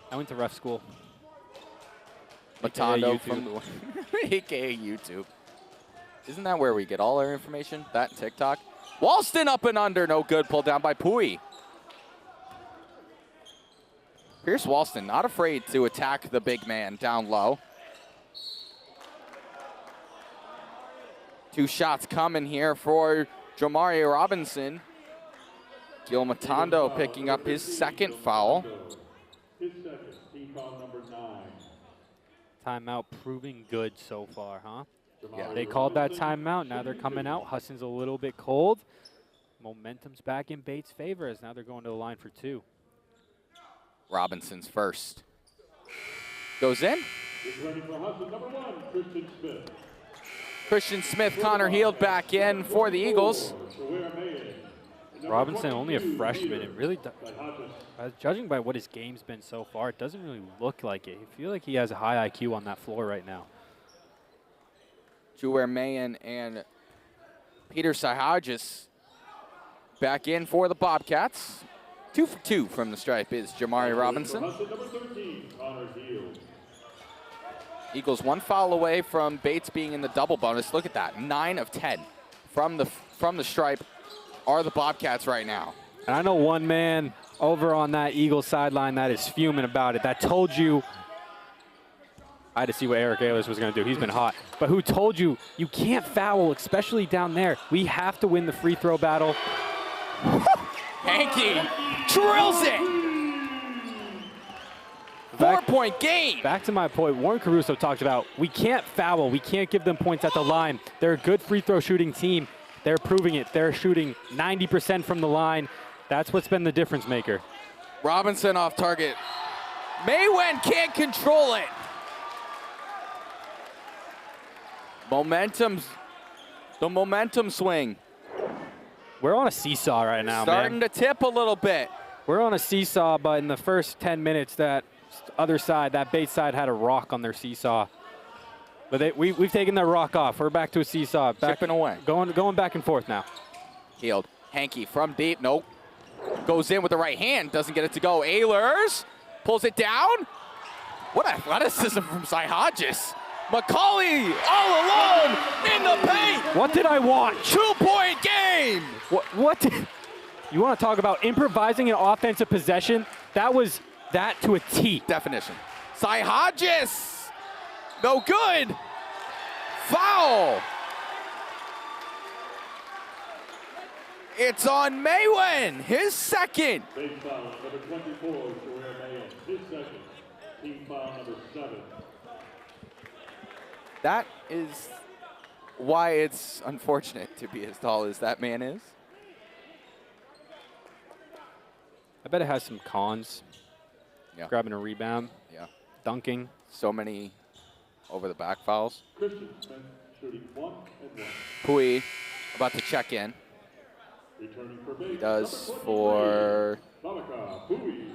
C: I went to ref school.
A: Matondo from the AKA YouTube. Isn't that where we get all our information? That and TikTok? Walston up and under, no good. Pulled down by Pui. Pierce Walston not afraid to attack the big man down low. 2 shots coming here for Jamari Robinson. Gil Matondo picking up his 2nd foul.
J: His 2nd, team foul number 9.
C: Timeout proving good so far, huh?
A: Yeah.
C: They called that timeout. Now they're coming out. Husson's a little bit cold. Momentum's back in Bates' favor as now they're going to the line for 2.
A: Robinson's first. Goes in.
J: Ready for Husson, number 1, Christian Smith.
A: Christian Smith, Connor Heald back in for the Eagles.
C: Robinson, only a freshman, and really, judging by what his game's been so far, it doesn't really look like it. I feel like he has a high IQ on that floor right now.
A: Juwer Mayen and Peter Sihagis back in for the Bobcats. 2 for 2 from the stripe is Jamari Robinson. Eagles 1 foul away from Bates being in the double bonus. Look at that, 9 of 10 from the stripe are the Bobcats right now.
C: And I know one man over on that Eagles sideline that is fuming about it. That told you, I had to see what Eric Ayers was going to do. He's been hot. But who told you you can't foul, especially down there? We have to win the free throw battle.
A: Hankey drills it. 4-point game.
C: Back to my point, Warren Caruso talked about we can't foul. We can't give them points at the line. They're a good free throw shooting team. They're proving it. They're shooting 90% from the line. That's what's been the difference maker.
A: Robinson off target. Mayen can't control it. The momentum swing.
C: We're on a seesaw right now,
A: Starting to tip a little bit.
C: We're on a seesaw, but in the first 10 minutes, that other side, that Bates side, had a rock on their seesaw. But we've taken their rock off. We're back to a seesaw.
A: Chipping away.
C: Going back and forth now.
A: Healed. Hankey from deep. Nope. Goes in with the right hand. Doesn't get it to go. Ehlers pulls it down. What athleticism from Sihagis. McCauley all alone in the paint.
C: What did I watch?
A: 2-point game.
C: What? You want to talk about improvising an offensive possession? That was that to a T.
A: Definition. Sihagis. No good. Foul. It's on Mayen, his second.
J: Base foul number 24, Juwer Mayen, his second. Team foul number 7.
A: That is why it's unfortunate to be as tall as that man is.
C: I bet it has some cons.
A: Yeah.
C: Grabbing a rebound.
A: Yeah.
C: Dunking.
A: So many over the back fouls.
J: Christian Smith shooting 1 and 1.
A: Pui about to check in.
J: Returning for Bates.
A: He does for
J: Pui.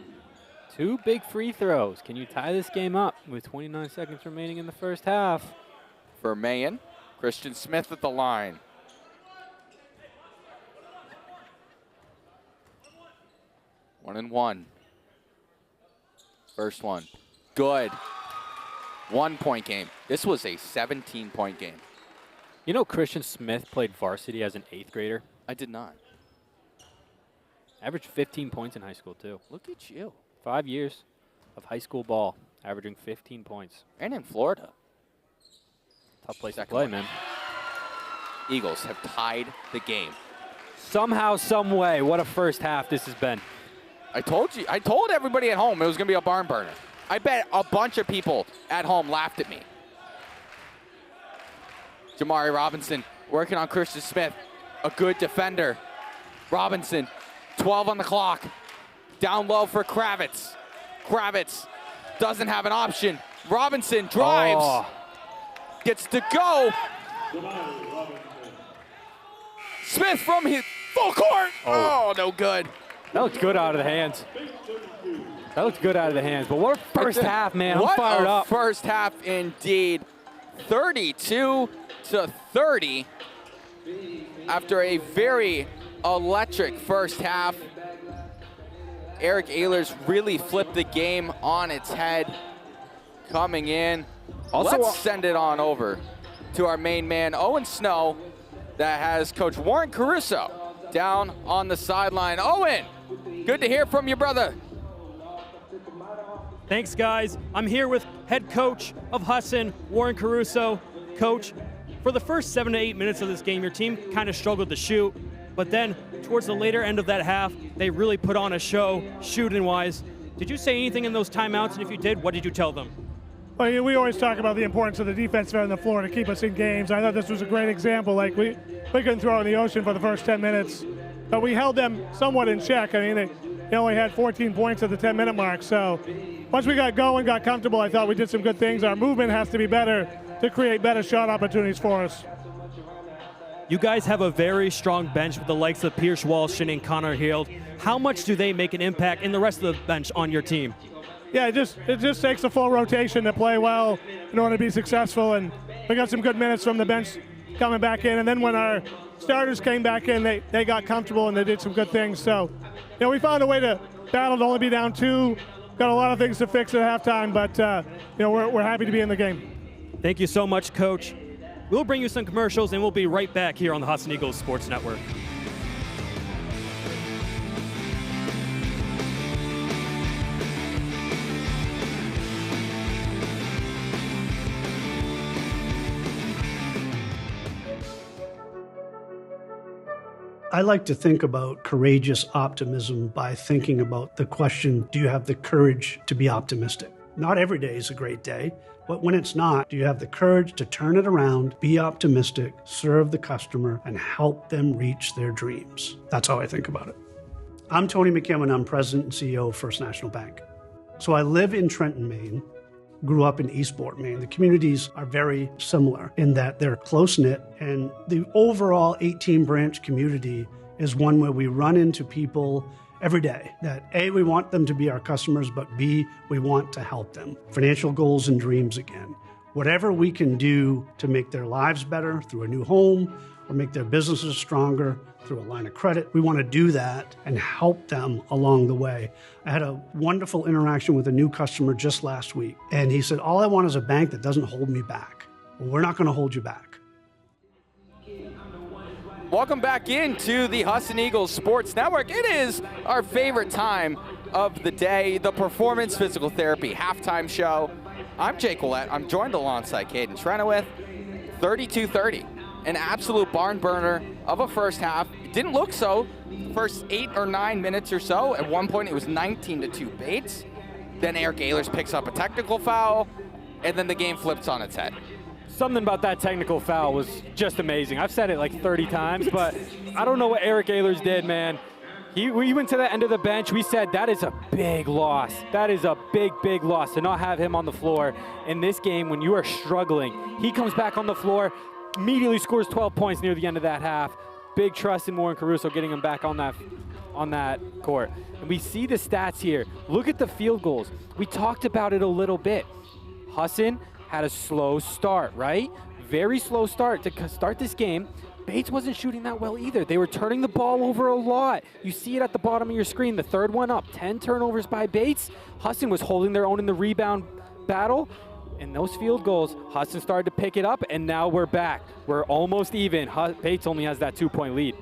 C: 2 big free throws. Can you tie this game up with 29 seconds remaining in the first half?
A: For Mayen. Christian Smith at the line. One and one. First one. Good. 1-point game. This was a 17-point game.
C: You know Christian Smith played varsity as an 8th grader?
A: I did not.
C: Averaged 15 points in high school, too.
A: Look at you.
C: 5 years of high school ball, averaging 15 points.
A: And in Florida.
C: Tough place to play, man.
A: Eagles have tied the game.
C: Somehow, some way, what a first half this has been.
A: I told everybody at home it was going to be a barn burner. I bet a bunch of people at home laughed at me. Jamari Robinson working on Christian Smith. A good defender. Robinson, 12 on the clock. Down low for Kravitz. Kravitz doesn't have an option. Robinson drives.
C: Oh.
A: Gets to go. Smith from his full court. Oh, no good.
C: That looked good out of the hands. That looked good out of the hands. But what a first half, man. I'm fired up.
A: First half indeed. 32-30 after a very electric first half. Eric Ehlers really flipped the game on its head coming in.
C: Also,
A: let's send it on over to our main man, Owen Snow, that has Coach Warren Caruso down on the sideline. Owen, good to hear from you, brother.
B: Thanks, guys. I'm here with head coach of Husson, Warren Caruso. Coach, for the first 7 to 8 minutes of this game, your team kind of struggled to shoot, but then towards the later end of that half, they really put on a show, shooting-wise. Did you say anything in those timeouts, and if you did, what did you tell them?
N: Well, we always talk about the importance of the defense on the floor to keep us in games. I thought this was a great example. Like we couldn't throw in the ocean for the first 10 minutes, but we held them somewhat in check. I mean, they only had 14 points at the 10-minute mark. So once we got going, got comfortable, I thought we did some good things. Our movement has to be better to create better shot opportunities for us.
B: You guys have a very strong bench with the likes of Pierce Walsh and Connor Heald. How much do they make an impact in the rest of the bench on your team?
N: Yeah, it just takes a full rotation to play well in order to be successful, and we got some good minutes from the bench coming back in, and then when our starters came back in, they got comfortable and they did some good things. So, we found a way to battle to only be down 2. Got a lot of things to fix at halftime, but we're happy to be in the game.
B: Thank you so much, Coach. We'll bring you some commercials, and we'll be right back here on the Husson Eagles Sports Network.
O: I like to think about courageous optimism by thinking about the question, do you have the courage to be optimistic? Not every day is a great day, but when it's not, do you have the courage to turn it around, be optimistic, serve the customer, and help them reach their dreams? That's how I think about it. I'm Tony McKeown. I'm President and CEO of First National Bank. So I live in Trenton, Maine, grew up in Eastport, Maine. The communities are very similar in that they're close-knit, and the overall 18-branch community is one where we run into people every day that A, we want them to be our customers, but B, we want to help them. Financial goals and dreams again. Whatever we can do to make their lives better through a new home or make their businesses stronger through a line of credit, we want to do that and help them along the way. I had a wonderful interaction with a new customer just last week, and he said, all I want is a bank that doesn't hold me back. Well, we're not going to hold you back.
A: Welcome back into the Husson Eagles Sports Network. It is our favorite time of the day, the Performance Physical Therapy halftime show. I'm Jake Willett. I'm joined alongside Caden Trenoweth. 32-30, an absolute barn burner of a first half. It didn't look so. First 8 or 9 minutes or so. At one point, it was 19-2 Bates. Then Eric Ehlers picks up a technical foul, and then the game flips on its head.
C: Something about that technical foul was just amazing. I've said it like 30 times, but I don't know what Eric Ehlers did, man. We went to the end of the bench. We said that is a big loss. That is a big, big loss to not have him on the floor in this game when you are struggling. He comes back on the floor, immediately scores 12 points near the end of that half. Big trust in Warren Caruso getting him back on that court. And we see the stats here. Look at the field goals. We talked about it a little bit. Husson had a slow start, right? Very slow start to start this game. Bates wasn't shooting that well either. They were turning the ball over a lot. You see it at the bottom of your screen. The third one up, 10 turnovers by Bates. Husson was holding their own in the rebound battle. And those field goals, Husson started to pick it up, and now we're back. We're almost even. Bates only has that 2-point lead.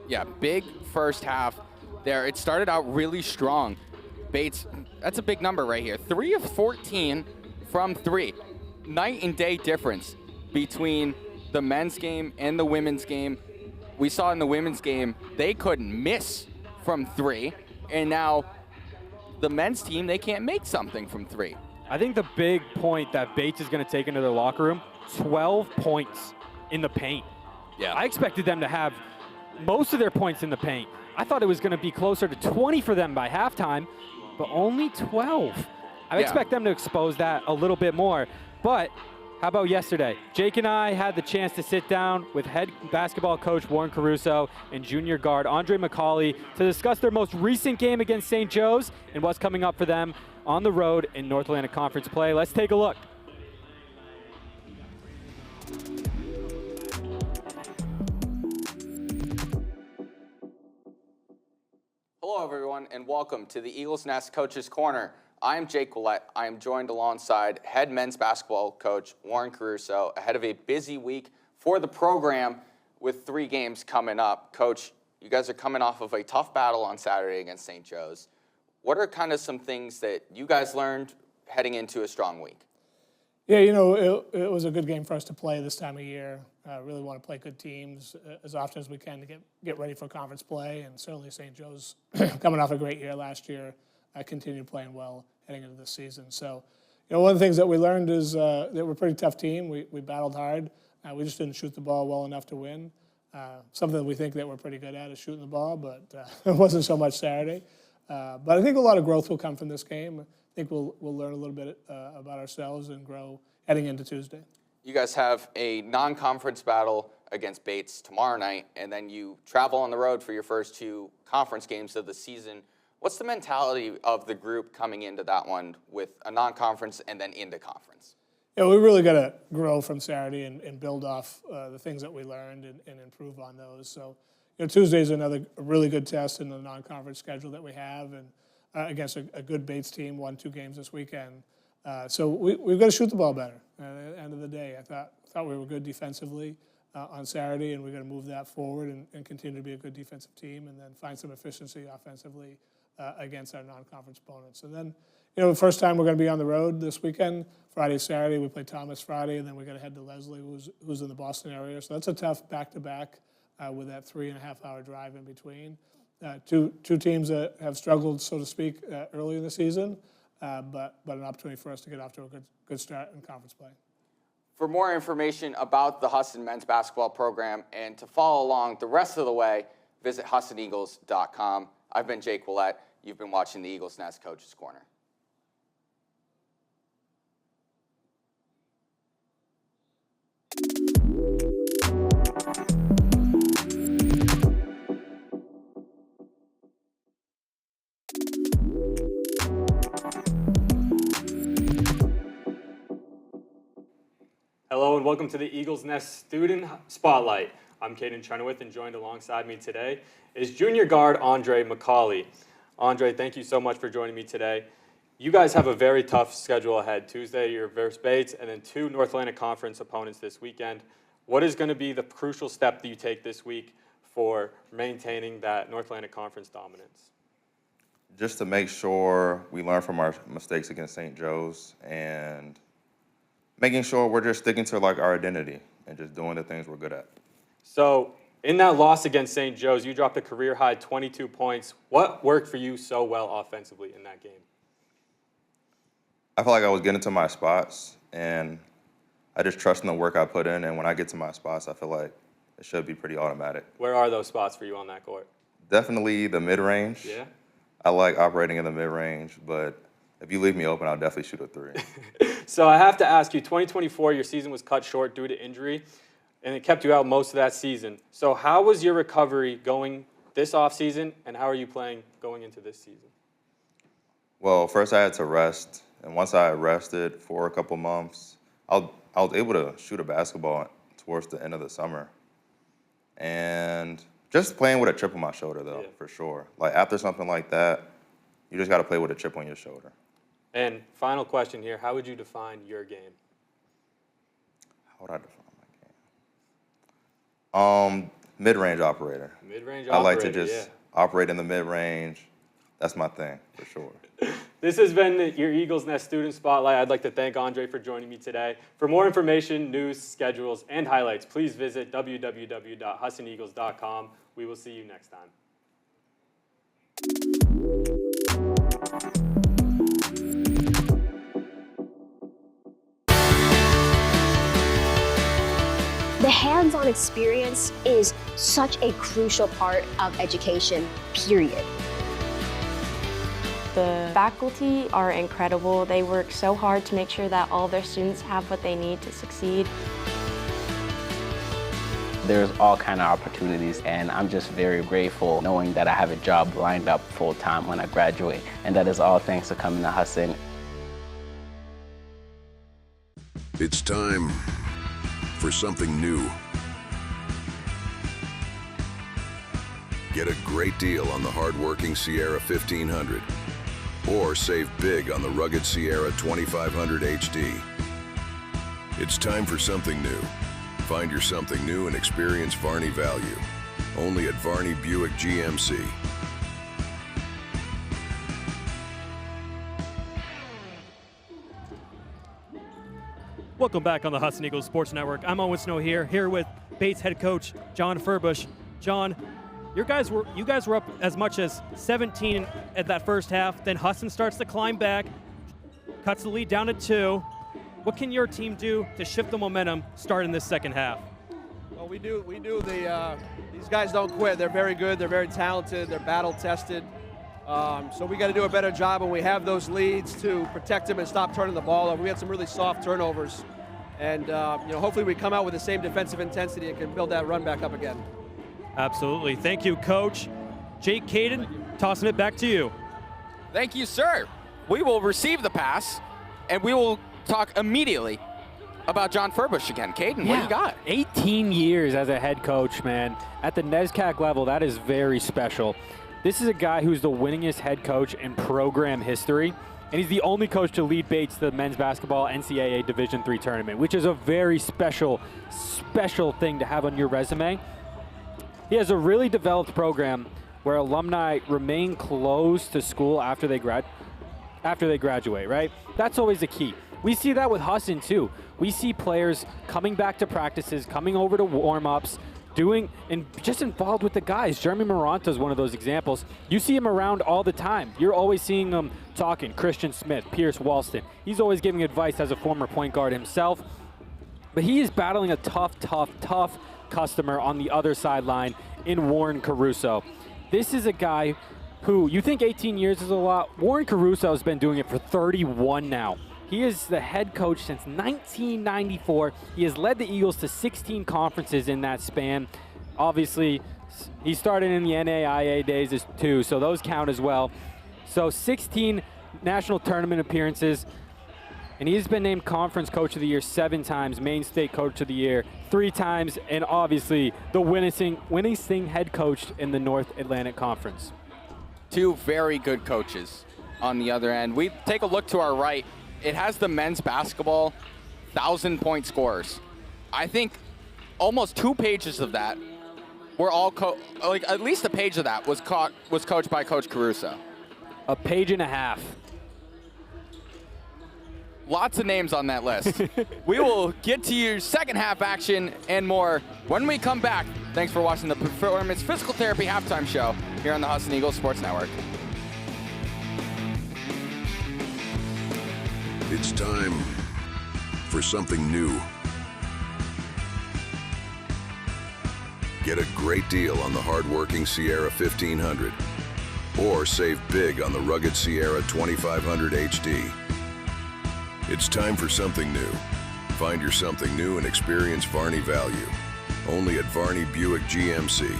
A: Yeah, big first half there. It started out really strong. Bates, that's a big number right here. 3 of 14 from 3. Night and day difference between the men's game and the women's game. We saw in the women's game, they couldn't miss from 3. And now the men's team, they can't make something from 3.
C: I think the big point that Bates is going to take into their locker room, 12 points in the paint.
A: Yeah.
C: I expected them to have most of their points in the paint. I thought it was going to be closer to 20 for them by halftime, but only 12. I expect them to expose that a little bit more. But how about yesterday? Jake and I had the chance to sit down with head basketball coach Warren Caruso and junior guard Andre McCauley to discuss their most recent game against St. Joe's and what's coming up for them on the road in North Atlantic Conference play. Let's take a look.
A: Hello, everyone, and welcome to the Eagles Nest Coach's Corner. I'm Jake Willett. I am joined alongside head men's basketball coach Warren Caruso ahead of a busy week for the program with 3 games coming up. Coach, you guys are coming off of a tough battle on Saturday against St. Joe's. What are kind of some things that you guys learned heading into a strong week?
N: Yeah, it was a good game for us to play this time of year. Really want to play good teams as often as we can to get ready for conference play. And certainly St. Joe's coming off a great year last year. Continued playing well heading into this season. So, one of the things that we learned is that we're a pretty tough team. We battled hard. We just didn't shoot the ball well enough to win. Something that we think that we're pretty good at is shooting the ball, but it wasn't so much Saturday. But I think a lot of growth will come from this game. I think we'll learn a little bit about ourselves and grow heading into Tuesday.
A: You guys have a non-conference battle against Bates tomorrow night, and then you travel on the road for your first 2 conference games of the season. What's the mentality of the group coming into that one with a non-conference and then into conference?
N: Yeah, we really got to grow from Saturday and build off the things that we learned and improve on those. So, Tuesday is another really good test in the non-conference schedule that we have, and against a good Bates team, 1-2 games this weekend. So we've got to shoot the ball better. At the end of the day, I thought we were good defensively on Saturday, and we're going to move that forward and continue to be a good defensive team, and then find some efficiency offensively against our non-conference opponents. And then, the first time we're going to be on the road this weekend, Friday, Saturday, we play Thomas Friday, and then we're going to head to Leslie, who's in the Boston area. So that's a tough back-to-back with that 3.5-hour drive in between. Two teams that have struggled, so to speak, early in the season, but an opportunity for us to get off to a good start in conference play.
A: For more information about the Husson men's basketball program and to follow along the rest of the way, visit HussonEagles.com. I've been Jake Willett. You've been watching the Eagles Nest Coach's Corner.
P: Hello and welcome to the Eagles Nest Student Spotlight. I'm Caden Chenoweth, and joined alongside me today is junior guard Andre McCauley. Andre, thank you so much for joining me today. You guys have a very tough schedule ahead. Tuesday, you're versus Bates, and then 2 North Atlantic Conference opponents this weekend. What is going to be the crucial step that you take this week for maintaining that North Atlantic Conference dominance?
Q: Just to make sure we learn from our mistakes against St. Joe's and making sure we're just sticking to our identity and just doing the things we're good at.
P: So in that loss against St. Joe's, you dropped a career-high 22 points. What worked for you so well offensively in that game?
Q: I felt like I was getting to my spots, and I just trust in the work I put in, and when I get to my spots, I feel like it should be pretty automatic.
P: Where are those spots for you on that court?
Q: Definitely the mid-range.
P: Yeah?
Q: I like operating in the mid-range, but if you leave me open, I'll definitely shoot a 3.
P: So I have to ask you, 2024, your season was cut short due to injury, and it kept you out most of that season. So how was your recovery going this offseason, and how are you playing going into this season?
Q: Well, first I had to rest, and once I rested for a couple months, I was able to shoot a basketball towards the end of the summer. And just playing with a chip on my shoulder, though, for sure. After something like that, you just got to play with a chip on your shoulder.
P: And final question here, how would you define your game?
Q: How would I define my game? Mid-range operator.
P: Mid-range
Q: I like
P: operator,
Q: to just operate in the mid-range. That's my thing, for sure.
P: This has been your Eagles Nest Student Spotlight. I'd like to thank Andre for joining me today. For more information, news, schedules, and highlights, please visit www.HussonEagles.com. We will see you next time.
G: The hands-on experience is such a crucial part of education, period.
M: The faculty are incredible. They work so hard to make sure that all their students have what they need to succeed.
I: There's all kind of opportunities, and I'm just very grateful knowing that I have a job lined up full-time when I graduate, and that is all thanks to coming to Husson.
K: It's time for something new. Get a great deal on the hard-working Sierra 1500, or save big on the rugged Sierra 2500 HD. It's time for something new. Find your something new and experience Varney value. Only at Varney Buick GMC.
B: Welcome back on the Husson Eagles Sports Network. I'm Owen Snow here with Bates head coach John Furbush. John, you guys were up as much as 17 at that first half. Then Husson starts to climb back, cuts the lead down to 2. What can your team do to shift the momentum starting this second half?
R: Well, we do. These guys don't quit. They're very good. They're very talented. They're battle tested. So we got to do a better job when we have those leads to protect them and stop turning the ball over. We had some really soft turnovers And hopefully we come out with the same defensive intensity and can build that run back up again.
B: Absolutely. Thank you, Coach. Jake Caden, tossing it back to you.
A: Thank you, sir. We will receive the pass, and we will talk immediately about John Furbush again. Caden, what do you got?
C: 18 years as a head coach, man. At the NESCAC level, that is very special. This is a guy who's the winningest head coach in program history, and he's the only coach to lead Bates to the men's basketball NCAA Division III tournament, which is a very special thing to have on your resume. He has a really developed program where alumni remain close to school after they graduate, right? That's always the key. We see that with Hassan too. We see players coming back to practices, coming over to warm-ups, and just involved with the guys. Jeremy Maranta is one of those examples. You see him around all the time. You're always seeing him talking. Christian Smith, Pierce Walston. He's always giving advice as a former point guard himself. But he is battling a tough customer on the other sideline in Warren Caruso. This is a guy who, you think 18 years is a lot. Warren Caruso has been doing it for 31 now. He is the head coach since 1994. He has led the Eagles to 16 conferences in that span. Obviously, he started in the NAIA days too, so those count as well. So 16 national tournament appearances, and he's been named Conference Coach of the Year 7 times, Maine State Coach of the Year 3 times, and obviously the winningest head coach in the North Atlantic Conference.
A: 2 very good coaches on the other end. We take a look to our right. It has the men's basketball 1,000-point scorers. I think almost 2 pages of that were all at least a page of that was coached by Coach Caruso.
C: A page and a half.
A: Lots of names on that list. We will get to your second half action and more when we come back. Thanks for watching the Performance Physical Therapy Halftime Show here on the Husson Eagles Sports Network.
K: It's time for something new. Get a great deal on the hard-working Sierra 1500 or save big on the rugged Sierra 2500 HD. It's time for something new. Find your something new and experience Varney value. Only at Varney Buick GMC.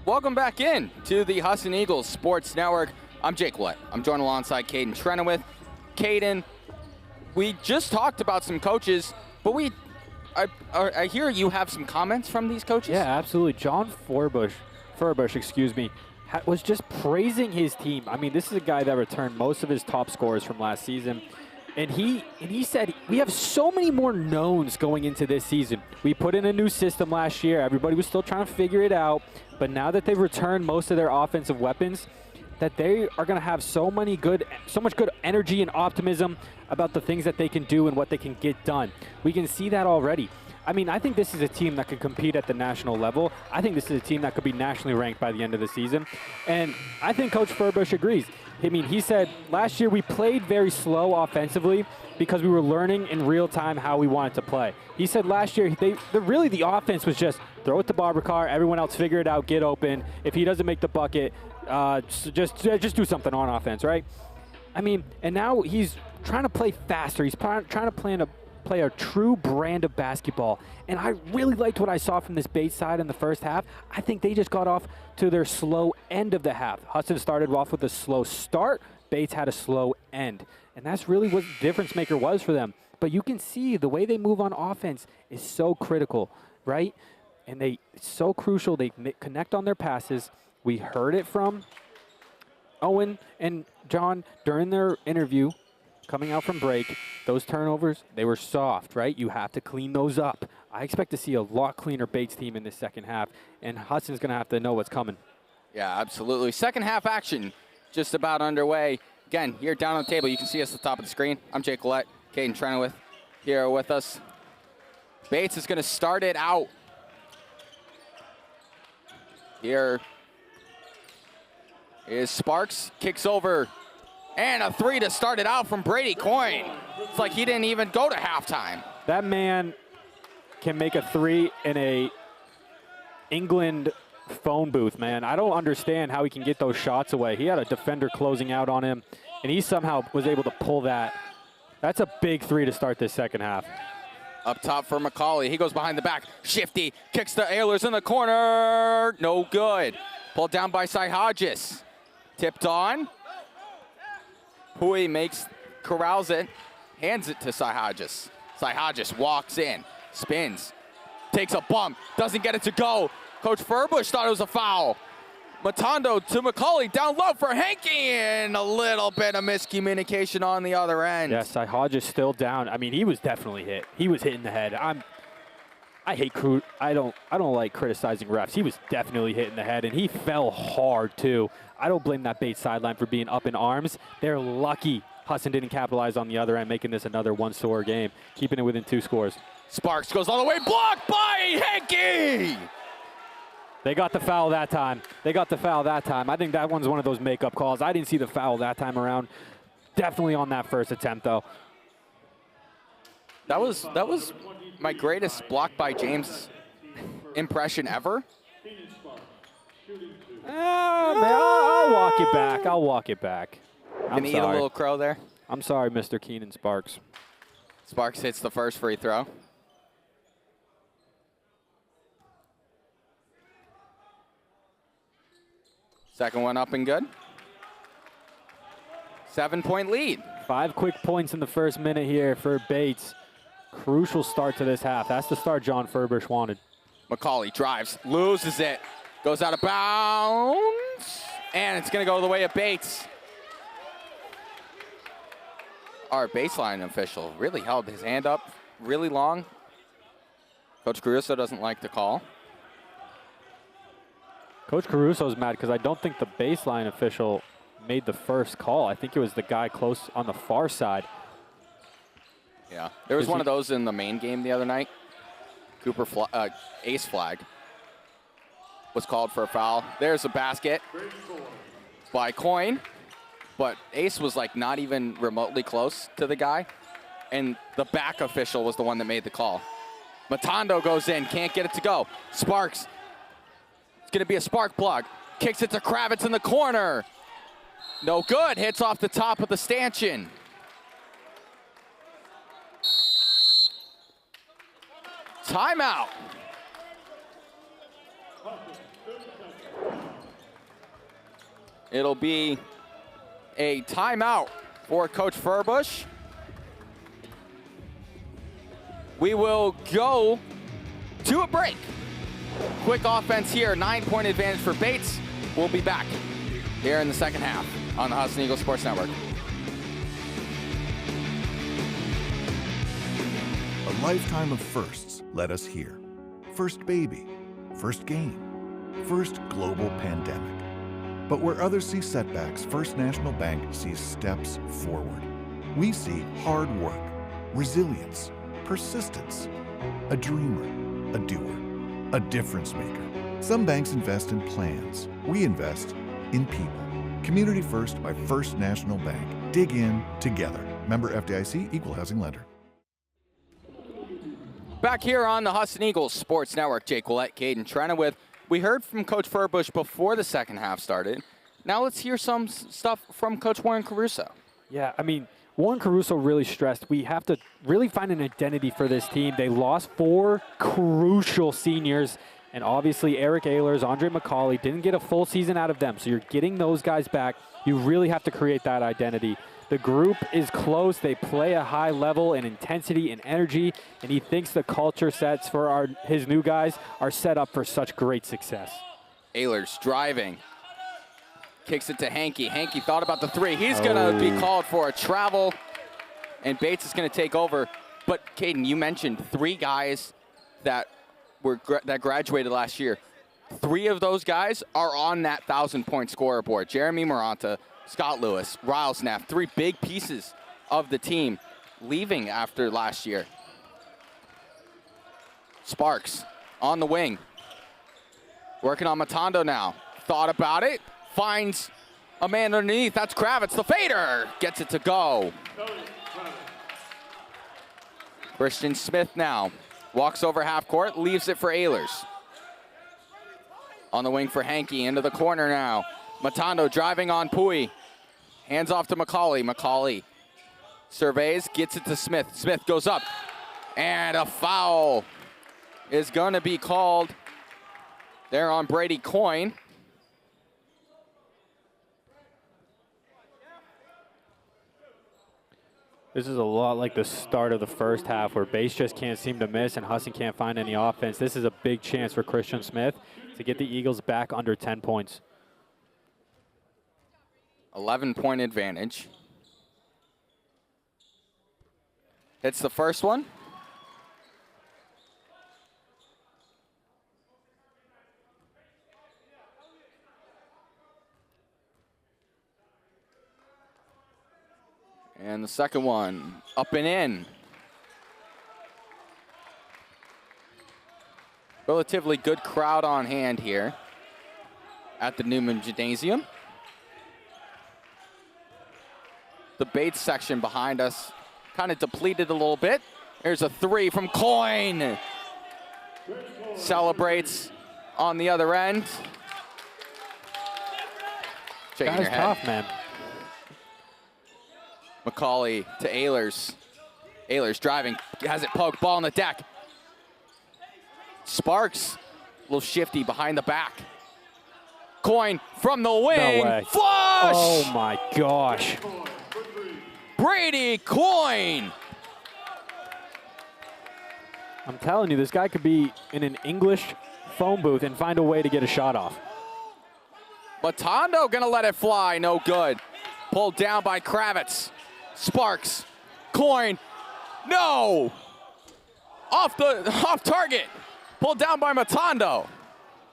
A: Welcome back in to the Husson Eagles Sports Network. I'm Jake Willett. I'm joined alongside Caden Trenowith. Caden, we just talked about some coaches, but I hear you have some comments from these coaches?
C: Yeah, absolutely. John Furbush, was just praising his team. I mean, this is a guy that returned most of his top scorers from last season. And he said, we have so many more knowns going into this season. We put in a new system last year. Everybody was still trying to figure it out. But now that they've returned most of their offensive weapons, that they are going to have so much good energy and optimism about the things that they can do and what they can get done. We can see that already. I mean, I think this is a team that can compete at the national level. I think this is a team that could be nationally ranked by the end of the season. And I think Coach Furbush agrees. I mean, he said last year we played very slow offensively because we were learning in real time how we wanted to play. He said last year, really the offense was just throw it to Babacar, everyone else figure it out, get open. If he doesn't make the bucket, just do something on offense, right? I mean, and now he's trying to play faster. He's trying to play a true brand of basketball. And I really liked what I saw from this Bates side in the first half. I think they just got off to their slow end of the half. Hudson started off with a slow start. Bates had a slow end. And that's really what the difference maker was for them. But you can see the way they move on offense is so critical, right? And it's so crucial. They connect on their passes. We heard it from Owen and John during their interview coming out from break. Those turnovers, they were soft, right? You have to clean those up. I expect to see a lot cleaner Bates team in the second half, and Hudson's going to have to know what's coming.
A: Yeah, absolutely. Second half action just about underway. Again, here down on the table, you can see us at the top of the screen. I'm Jake Willett, Caden Trenowith here with us. Bates is going to start it out here. Is Sparks, kicks over, and a 3 to start it out from Brady Coyne. It's like he didn't even go to halftime.
C: That man can make a 3 in a England phone booth, man. I don't understand how he can get those shots away. He had a defender closing out on him, and he somehow was able to pull that. That's a big three to start this second half.
A: Up top for McCauley. He goes behind the back. Shifty kicks to Ehlers in the corner. No good. Pulled down by Cy Hodges. Tipped on. Hui corrals it, hands it to Cy Hodges. Cy Hodges walks in, spins, takes a bump, doesn't get it to go. Coach Furbush thought it was a foul. Matondo to McCauley, down low for Henke, and a little bit of miscommunication on the other end.
C: Yes, Cy Hodges still down. I mean, he was definitely hit. He was hit in the head. I don't like criticizing refs. He was definitely hit in the head, and he fell hard too. I don't blame that Bates sideline for being up in arms. They're lucky Husson didn't capitalize on the other end, making this another one-score game, keeping it within 2 scores.
A: Sparks goes all the way, blocked by Henke!
C: They got the foul that time. I think that one's one of those makeup calls. I didn't see the foul that time around. Definitely on that first attempt, though.
A: That was my greatest block by James impression ever.
C: I'll walk it back.
A: Can he eat a little crow there?
C: I'm sorry, Mr. Keenan Sparks.
A: Sparks hits the first free throw. Second one up and good. 7-point lead.
C: 5 quick points in the first minute here for Bates. Crucial start to this half. That's the start John Furbush wanted.
A: McCauley drives, loses it, goes out of bounds, and it's going to go the way of Bates. Our baseline official really held his hand up really long. Coach Caruso doesn't like the call.
C: Coach Caruso's mad because I don't think the baseline official made the first call. I think it was the guy close on the far side.
A: Yeah, there was one of those in the main game the other night. Cooper ace flag was called for a foul. There's a basket by Coyne, but ace was like not even remotely close to the guy, and the back official was the one that made the call. Matondo goes in, can't get it to go. Sparks, it's gonna be a spark plug. Kicks it to Kravitz in the corner. No good, hits off the top of the stanchion. Timeout. It'll be a timeout for Coach Furbush. We will go to a break. Quick offense here, 9-point advantage for Bates. We'll be back here in the second half on the Husson Eagles Sports Network.
L: A lifetime of firsts led us here. First baby, first game, first global pandemic. But where others see setbacks, First National Bank sees steps forward. We see hard work, resilience, persistence, a dreamer, a doer, a difference maker. Some banks invest in plans. We invest in people. Community First by First National Bank. Dig in together. Member FDIC, Equal Housing Lender.
A: Back here on the Husson Eagles Sports Network, Jake Willett, Caden Trenna with. We heard from Coach Furbush before the second half started. Now let's hear some stuff from Coach Warren Caruso.
C: Yeah, I mean, Warren Caruso really stressed we have to really find an identity for this team. They lost 4 crucial seniors, and obviously Eric Ehlers, Andre McCauley didn't get a full season out of them. So you're getting those guys back. You really have to create that identity. The group is close. They play a high level in intensity and energy, and he thinks the culture sets for his new guys are set up for such great success.
A: Ehlers driving. Kicks it to Henke. Henke thought about the 3. He's going to be called for a travel, and Bates is going to take over. But, Caden, you mentioned 3 guys that graduated last year. 3 of those guys are on that 1,000-point scoreboard. Jeremy Maranta, Scott Lewis, Riles Neff, 3 big pieces of the team leaving after last year. Sparks on the wing. Working on Matondo now. Thought about it. Finds a man underneath. That's Kravitz. The fader gets it to go. Christian Smith now walks over half court, leaves it for Ehlers. On the wing for Hankey, into the corner now. Matondo driving on Pui. Hands off to McCauley. McCauley surveys, gets it to Smith. Smith goes up, and a foul is going to be called there on Brady Coyne.
C: This is a lot like the start of the first half where Bates just can't seem to miss and Husson can't find any offense. This is a big chance for Christian Smith to get the Eagles back under 10 points.
A: 11-point advantage. Hits the first one. And the second one, up and in. Relatively good crowd on hand here at the Newman Gymnasium. The Bates section behind us kind of depleted a little bit. There's a three from Coyne. Celebrates on the other end. Shaking your head.
C: Tough, man.
A: McCauley to Ehlers. Ehlers driving, has it poked, ball on the deck. Sparks, a little shifty behind the back. Coyne from the wing.
C: No way.
A: Flush!
C: Oh my gosh.
A: Brady Coyne.
C: I'm telling you, this guy could be in an English phone booth and find a way to get a shot off.
A: Matondo gonna let it fly, no good. Pulled down by Kravitz. Sparks, Coyne, no! Off target, pulled down by Matondo.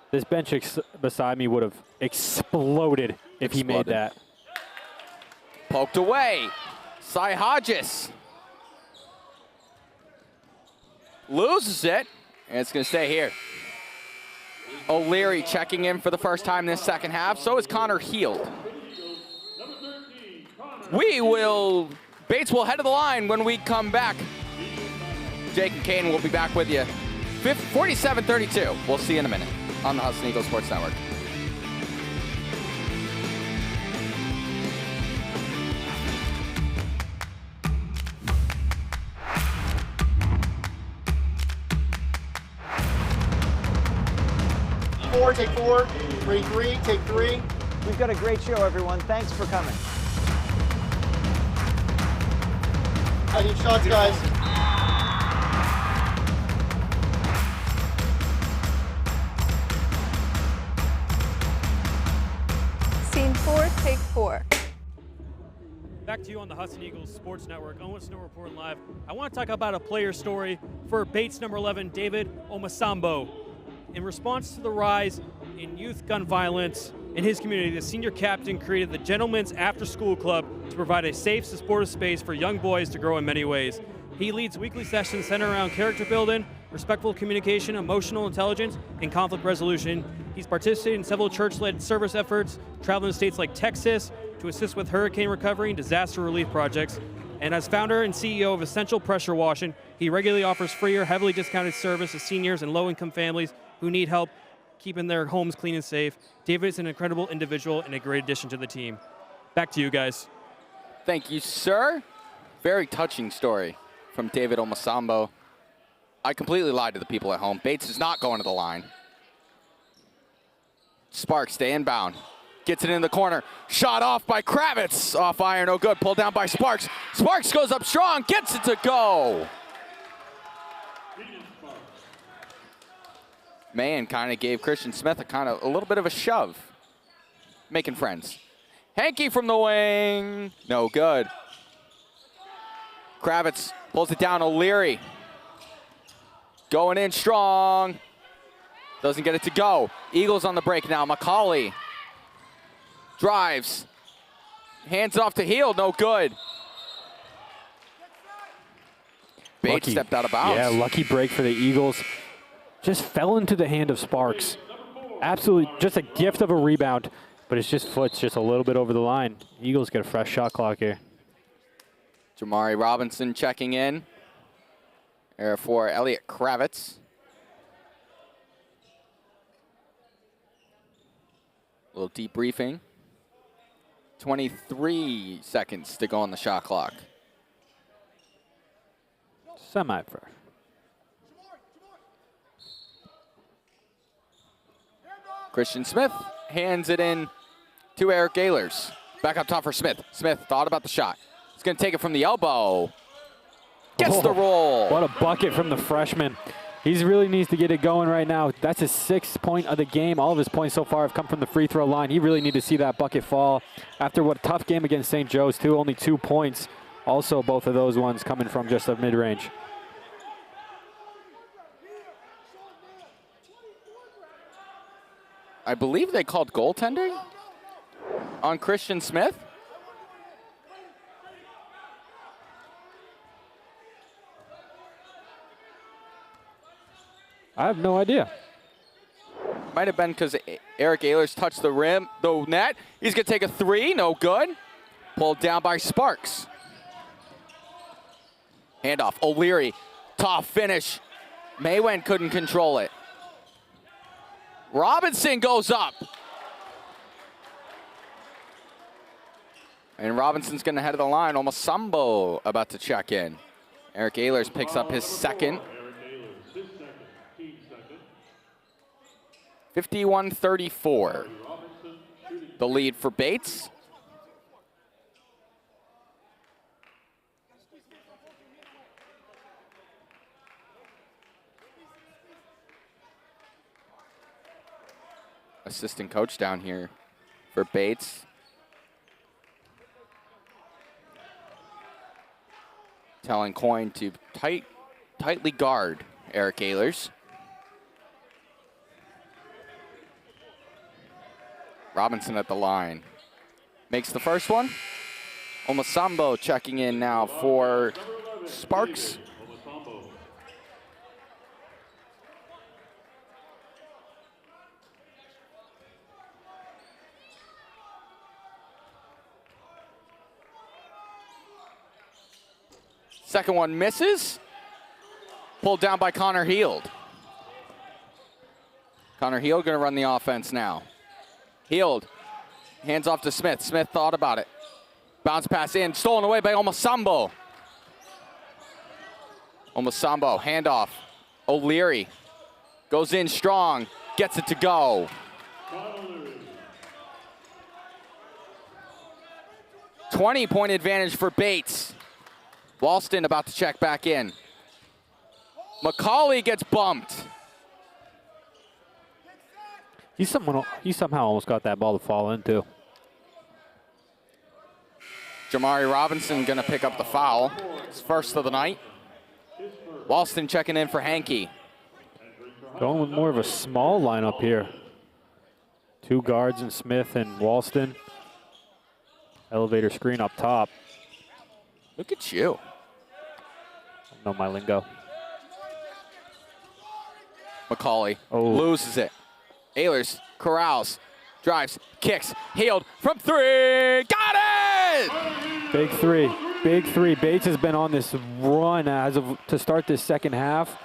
C: This bench beside me would have exploded if he made that.
A: Poked away, Cy Hodges. Loses it, and it's gonna stay here. O'Leary checking in for the first time this second half, so is Connor Heald. Bates will head to the line when we come back. Jake and Kane will be back with you. 47-32. We'll see you in a minute on the Husson Eagles Sports Network.
D: Four, take 4. 3-3, take 3.
E: We've got a great show, everyone. Thanks for coming.
D: I need shots, guys.
F: Scene 4, take 4.
B: Back to you on the Husson Eagles Sports Network. Owen Snow reporting live. I want to talk about a player story for Bates number 11, David Omasambo. In response to the rise in youth gun violence in his community, the senior captain created the Gentlemen's After School Club to provide a safe, supportive space for young boys to grow in many ways. He leads weekly sessions centered around character building, respectful communication, emotional intelligence, and conflict resolution. He's participated in several church-led service efforts, traveling to states like Texas to assist with hurricane recovery and disaster relief projects. And as founder and CEO of Essential Pressure Washing, he regularly offers free or heavily discounted service to seniors and low-income families who need help keeping their homes clean and safe. David is an incredible individual and a great addition to the team. Back to you guys.
A: Thank you, sir. Very touching story from David Omasambo. I completely lied to the people at home. Bates is not going to the line. Sparks stay inbound. Gets it in the corner. Shot off by Kravitz. Off iron, no good. Pulled down by Sparks. Sparks goes up strong, gets it to go. Mahan kind of gave Christian Smith a little bit of a shove. Making friends. Hankey from the wing. No good. Kravitz pulls it down. O'Leary going in strong. Doesn't get it to go. Eagles on the break now. McCauley drives. Hands off to Heald. No good. Bates stepped out of bounds.
C: Yeah, lucky break for the Eagles. Just fell into the hand of Sparks. Absolutely just a gift of a rebound, but it's just foot's just a little bit over the line. Eagles get a fresh shot clock here.
A: Jamari Robinson checking in. There for Elliot Kravitz. A little debriefing. 23 seconds to go on the shot clock.
C: Semi-fresh.
A: Christian Smith hands it in to Eric Ehlers. Back up top for Smith. Smith thought about the shot. He's going to take it from the elbow. Gets the roll.
C: What a bucket from the freshman. He really needs to get it going right now. That's his 6th point of the game. All of his points so far have come from the free throw line. He really needs to see that bucket fall. After what a tough game against St. Joe's, too. Only 2 points. Also, both of those ones coming from just a mid-range.
A: I believe they called goaltending on Christian Smith.
C: I have no idea.
A: Might have been because Eric Ehlers touched the rim, the net. He's going to take a 3, no good. Pulled down by Sparks. Handoff, O'Leary, tough finish. Maywin couldn't control it. Robinson goes up. And Robinson's going to head of the line. Almost Sambo about to check in. Eric Ehlers picks up his 2nd. 51-34. The lead for Bates. Assistant coach down here for Bates. Telling Coyne to tightly guard Eric Ehlers. Robinson at the line. Makes the first one. Omosambo checking in now for Sparks. Second one misses. Pulled down by Connor Heald. Connor Heald going to run the offense now. Heald, hands off to Smith. Smith thought about it. Bounce pass in, stolen away by Omosambo. Omosambo, handoff. O'Leary goes in strong, gets it to go. $20-point advantage for Bates. Walston about to check back in. McCauley gets bumped.
C: He somehow almost got that ball to fall in, too.
A: Jamari Robinson going to pick up the foul. It's first of the night. Walston checking in for Hankey.
C: Going with more of a small lineup here. 2 guards in Smith and Walston. Elevator screen up top.
A: Look at you.
C: I know my lingo.
A: McCauley loses it. Ehlers corrals, drives, kicks, Heald from 3, got it!
C: Big 3, big 3. Bates has been on this run to start this second half.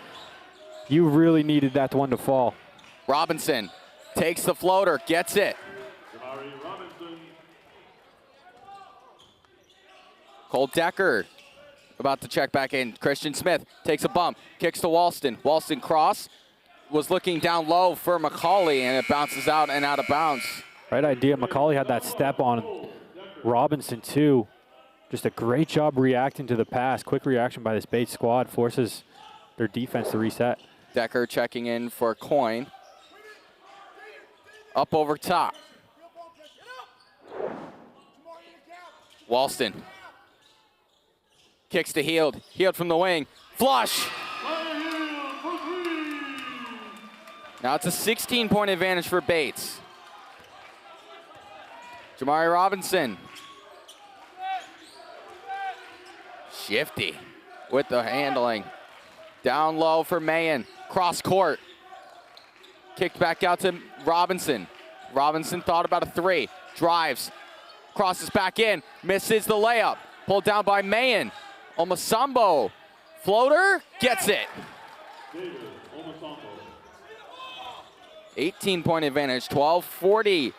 C: You really needed that one to fall.
A: Robinson takes the floater, gets it. Cole Decker about to check back in. Christian Smith takes a bump, kicks to Walston. Walston cross. Was looking down low for McCauley, and it bounces out and out of bounds.
C: Right idea. McCauley had that step on Robinson, too. Just a great job reacting to the pass. Quick reaction by this Bates squad forces their defense to reset.
A: Decker checking in for Coyne. Up over top. Walston. Kicks to Heald. Heald from the wing. Flush. Now it's a 16-point advantage for Bates. Jamari Robinson. Shifty with the handling. Down low for Mayen. Cross court. Kicked back out to Robinson. Robinson thought about a 3. Drives. Crosses back in. Misses the layup. Pulled down by Mayen. Omosambo. Floater. Gets it. 18-point advantage. 12:40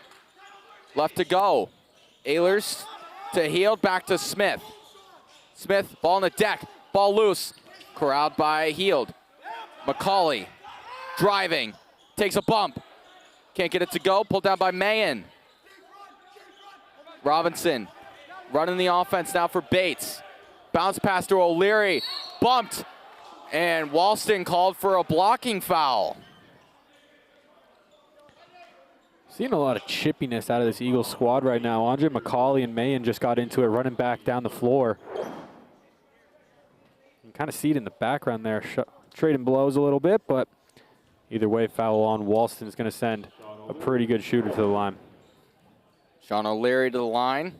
A: Left to go. Ehlers to Heald, back to Smith. Smith, ball on the deck, ball loose. Corralled by Heald. McCauley driving, takes a bump. Can't get it to go, pulled down by Mayen. Robinson running the offense now for Bates. Bounce pass to O'Leary, bumped, and Walston called for a blocking foul.
C: Seeing a lot of chippiness out of this Eagles squad right now. Andre McCauley and Mayen just got into it, running back down the floor. You can kind of see it in the background there, trading blows a little bit, but either way, foul on. Walston's going to send a pretty good shooter to the line.
A: Sean O'Leary to the line.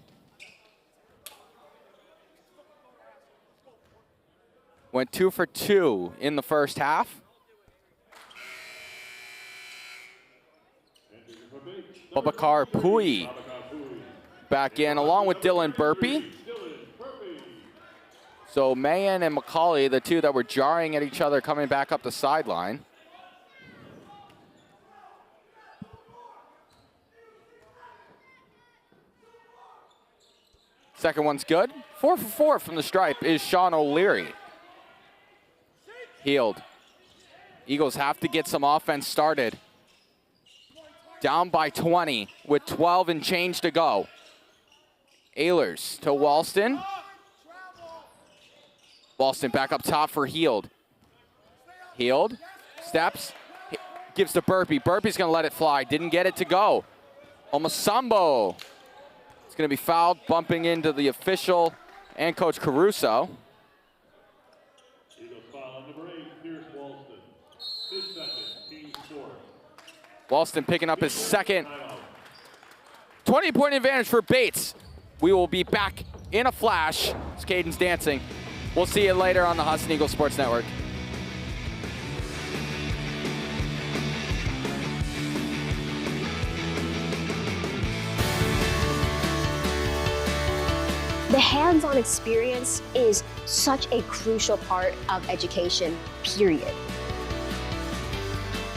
A: Went 2 for 2 in the first half. Babakar Pui back in along with Dylan Burpee. So Mayen and McCauley, the two that were jarring at each other, coming back up the sideline. Second one's good. 4 for 4 from the stripe is Sean O'Leary. Heald. Eagles have to get some offense started. Down by 20 with 12 and change to go. Ehlers to Walston. Walston back up top for Heald. Heald steps, gives to Burpee. Burpee's gonna let it fly, didn't get it to go. Omasambo. It's gonna be fouled, bumping into the official and Coach Caruso.
J: Eagles foul on number 8, Pierce Walston. His second, team score.
A: Walston picking up his second. 20-point advantage for Bates. We will be back in a flash. It's Caden's dancing. We'll see you later on the Husson Eagles Sports Network.
G: The hands-on experience is such a crucial part of education, period.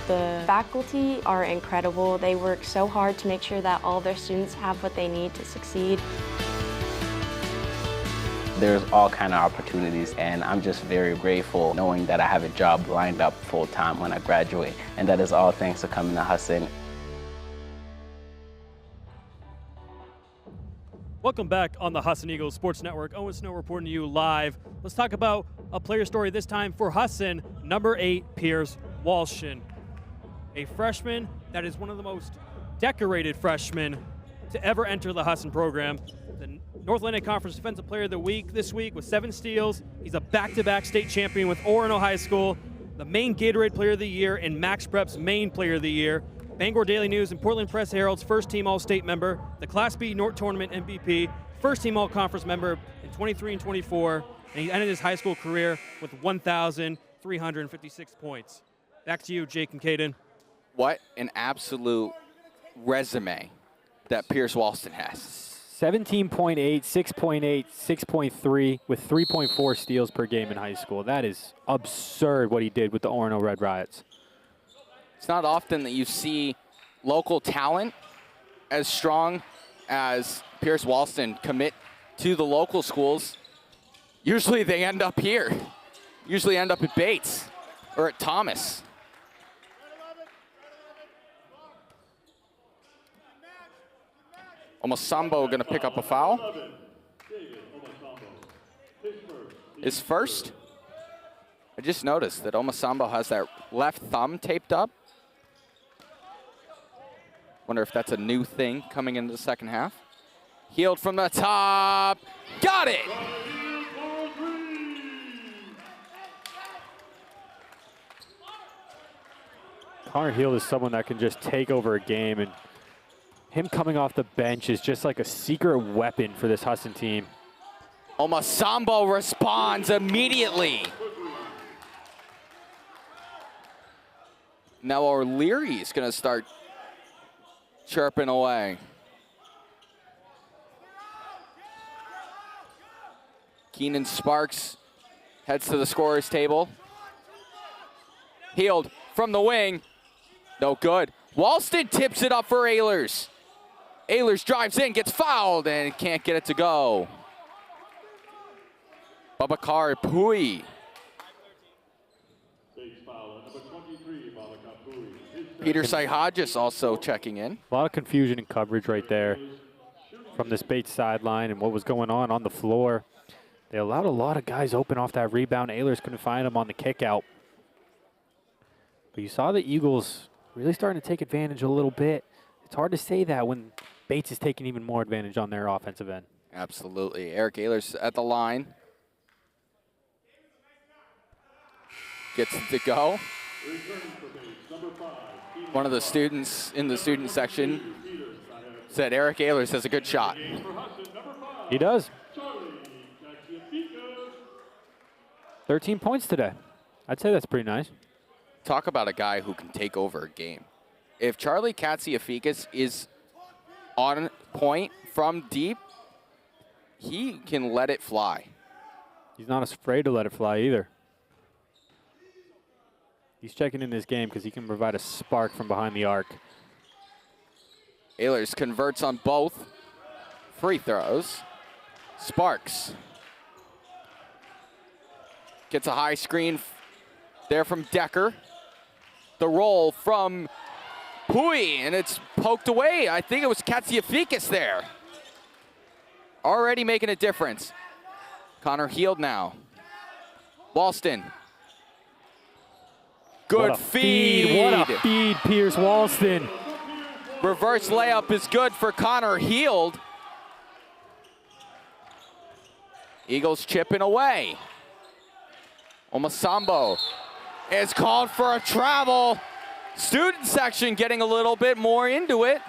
M: The faculty are incredible. They work so hard to make sure that all their students have what they need to succeed.
I: There's all kind of opportunities, and I'm just very grateful knowing that I have a job lined up full-time when I graduate, and that is all thanks to coming to Husson.
B: Welcome back on the Husson Eagles Sports Network. Owen Snow reporting to you live. Let's talk about a player story this time for Husson, number 8, Pierce Walston. A freshman that is one of the most decorated freshmen to ever enter the Husson program. The North Atlantic Conference Defensive Player of the Week this week with 7 steals. He's a back-to-back state champion with Orono High School, the Maine Gatorade Player of the Year, and Max Prep's Maine Player of the Year. Bangor Daily News and Portland Press Herald's first-team All-State member, the Class B North Tournament MVP, first-team All-Conference member in 23 and 24, and he ended his high school career with 1,356 points. Back to you, Jake and Caden.
A: What an absolute resume that Pierce Walston has.
C: 17.8, 6.8, 6.3 with 3.4 steals per game in high school. That is absurd what he did with the Orono Red Riots.
A: It's not often that you see local talent as strong as Pierce Walston commit to the local schools. Usually they end up here. Usually end up at Bates or at Thomas. Omasambo going to pick up a foul. His first. I just noticed that Omasambo has that left thumb taped up. Wonder if that's a new thing coming into the second half. Heald from the top. Got it!
C: Connor Heald is someone that can just take over a game, and him coming off the bench is just like a secret weapon for this Husson team.
A: Omasambo responds immediately. Now O'Leary is going to start chirping away. Keenan Sparks heads to the scorer's table. Heald from the wing. No good. Walston tips it up for Ehlers. Ehlers drives in, gets fouled, and can't get it to go. Babacar Pui. Peter Saihodges also checking in.
C: A lot of confusion in coverage right there from this Bates sideline and what was going on the floor. They allowed a lot of guys open off that rebound. Ehlers couldn't find him on the kick out. But you saw the Eagles really starting to take advantage a little bit. It's hard to say that when Bates is taking even more advantage on their offensive end.
A: Absolutely. Eric Ehlers at the line. Gets it to go. One of the students in the student section said Eric Ehlers has a good shot.
C: He does. 13 points today. I'd say that's pretty nice.
A: Talk about a guy who can take over a game. If Charlie Katsiafikis is on point from deep, he can let it fly.
C: He's not afraid to let it fly either. He's checking in this game because he can provide a spark from behind the arc.
A: Ehlers converts on both free throws. Sparks gets a high screen there from Decker. The roll from Pui, and it's poked away. I think it was Katsiafikis there. Already making a difference. Connor Heald now. Walston. Good feed.
C: What a feed, Pierce Walston.
A: Reverse layup is good for Connor Heald. Eagles chipping away. Omasambo is called for a travel. Student section getting a little bit more into it.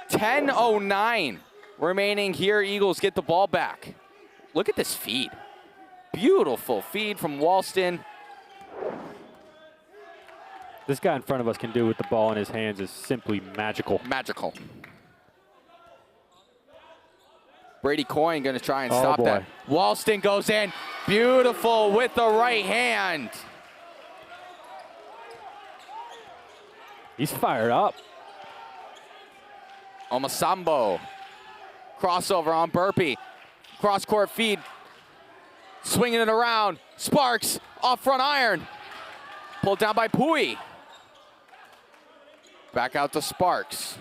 A: 10:09 remaining here. Eagles get the ball back. Look at this feed. Beautiful feed from Walston.
C: This guy in front of us can do with the ball in his hands is simply magical.
A: Magical. Brady Coyne going to try and stop that. Walston goes in. Beautiful with the right hand.
C: He's fired up.
A: Omasambo. Crossover on Burpee. Cross-court feed. Swinging it around. Sparks off front iron. Pulled down by Pui. Back out to Sparks.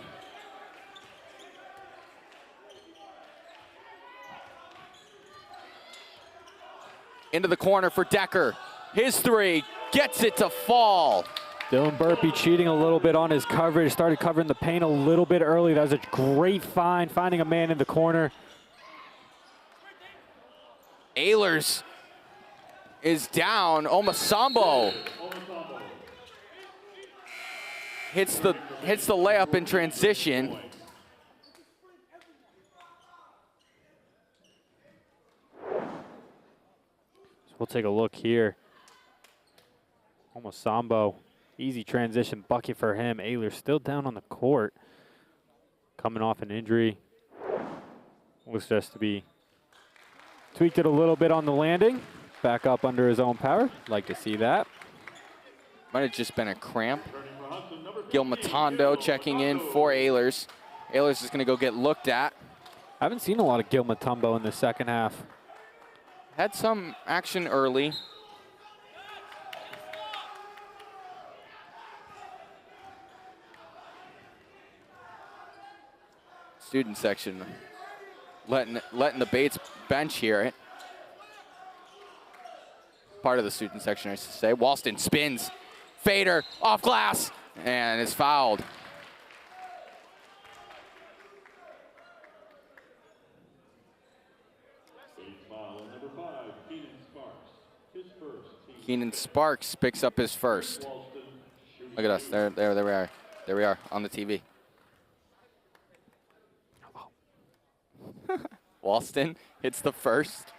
A: Into the corner for Decker. His three gets it to fall.
C: Dylan Burpee cheating a little bit on his coverage. Started covering the paint a little bit early. That was a great find, finding a man in the corner.
A: Ehlers is down. Omasambo hits the layup in transition.
C: So we'll take a look here. Omasambo, easy transition bucket for him. Ehlers still down on the court, coming off an injury. Looks just to be tweaked it a little bit on the landing. Back up under his own power. Like to see that.
A: Might have just been a cramp. Gil Matondo checking in for Ehlers. Ehlers is going to go get looked at.
C: I haven't seen a lot of Gil Matumbo in the second half.
A: Had some action early. Student section letting the Bates bench hear it. Part of the student section, I should say. Walston spins. Fader off glass and is fouled. Keenan Sparks picks up his first. Look at us. There we are. There we are on the TV. Walston hits the first.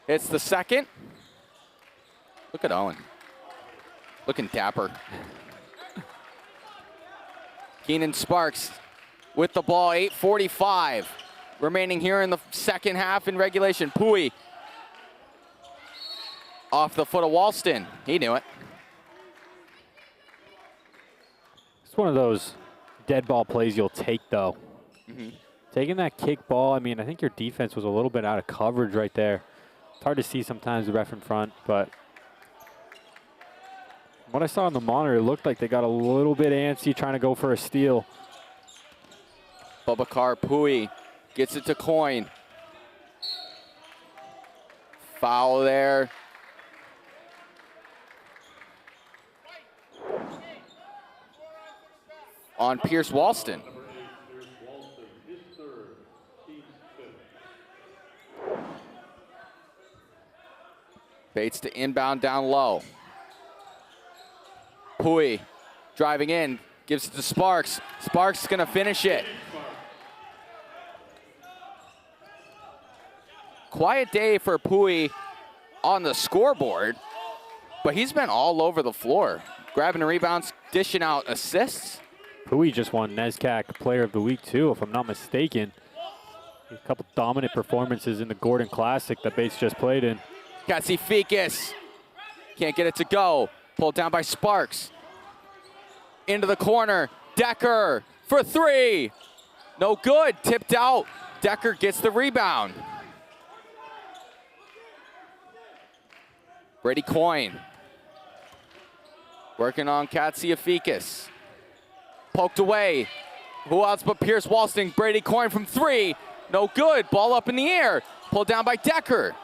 A: It's the second. Look at Owen. Looking dapper. Keenan Sparks with the ball, 8:45. remaining here in the second half in regulation. Pui off the foot of Walston. He knew it.
C: It's one of those dead ball plays you'll take, though. Taking that kick ball, I mean, I think your defense was a little bit out of coverage right there. It's hard to see sometimes the ref in front, but what I saw on the monitor, it looked like they got a little bit antsy trying to go for a steal.
A: Bubakar Pui gets it to Coyne. Foul there. On Pierce Walston. Bates to inbound down low. Pui driving in, gives it to Sparks. Sparks is gonna finish it. Quiet day for Pui on the scoreboard, but he's been all over the floor. Grabbing rebounds, dishing out assists.
C: Pui just won NESCAC Player of the Week, too, if I'm not mistaken. A couple dominant performances in the Gordon Classic that Bates just played in.
A: Katsifikis can't get it to go. Pulled down by Sparks. Into the corner. Decker for three. No good. Tipped out. Decker gets the rebound. Brady Coyne working on Katsifikis. Poked away. Who else but Pierce Walston? Brady Coyne from three. No good. Ball up in the air. Pulled down by Decker.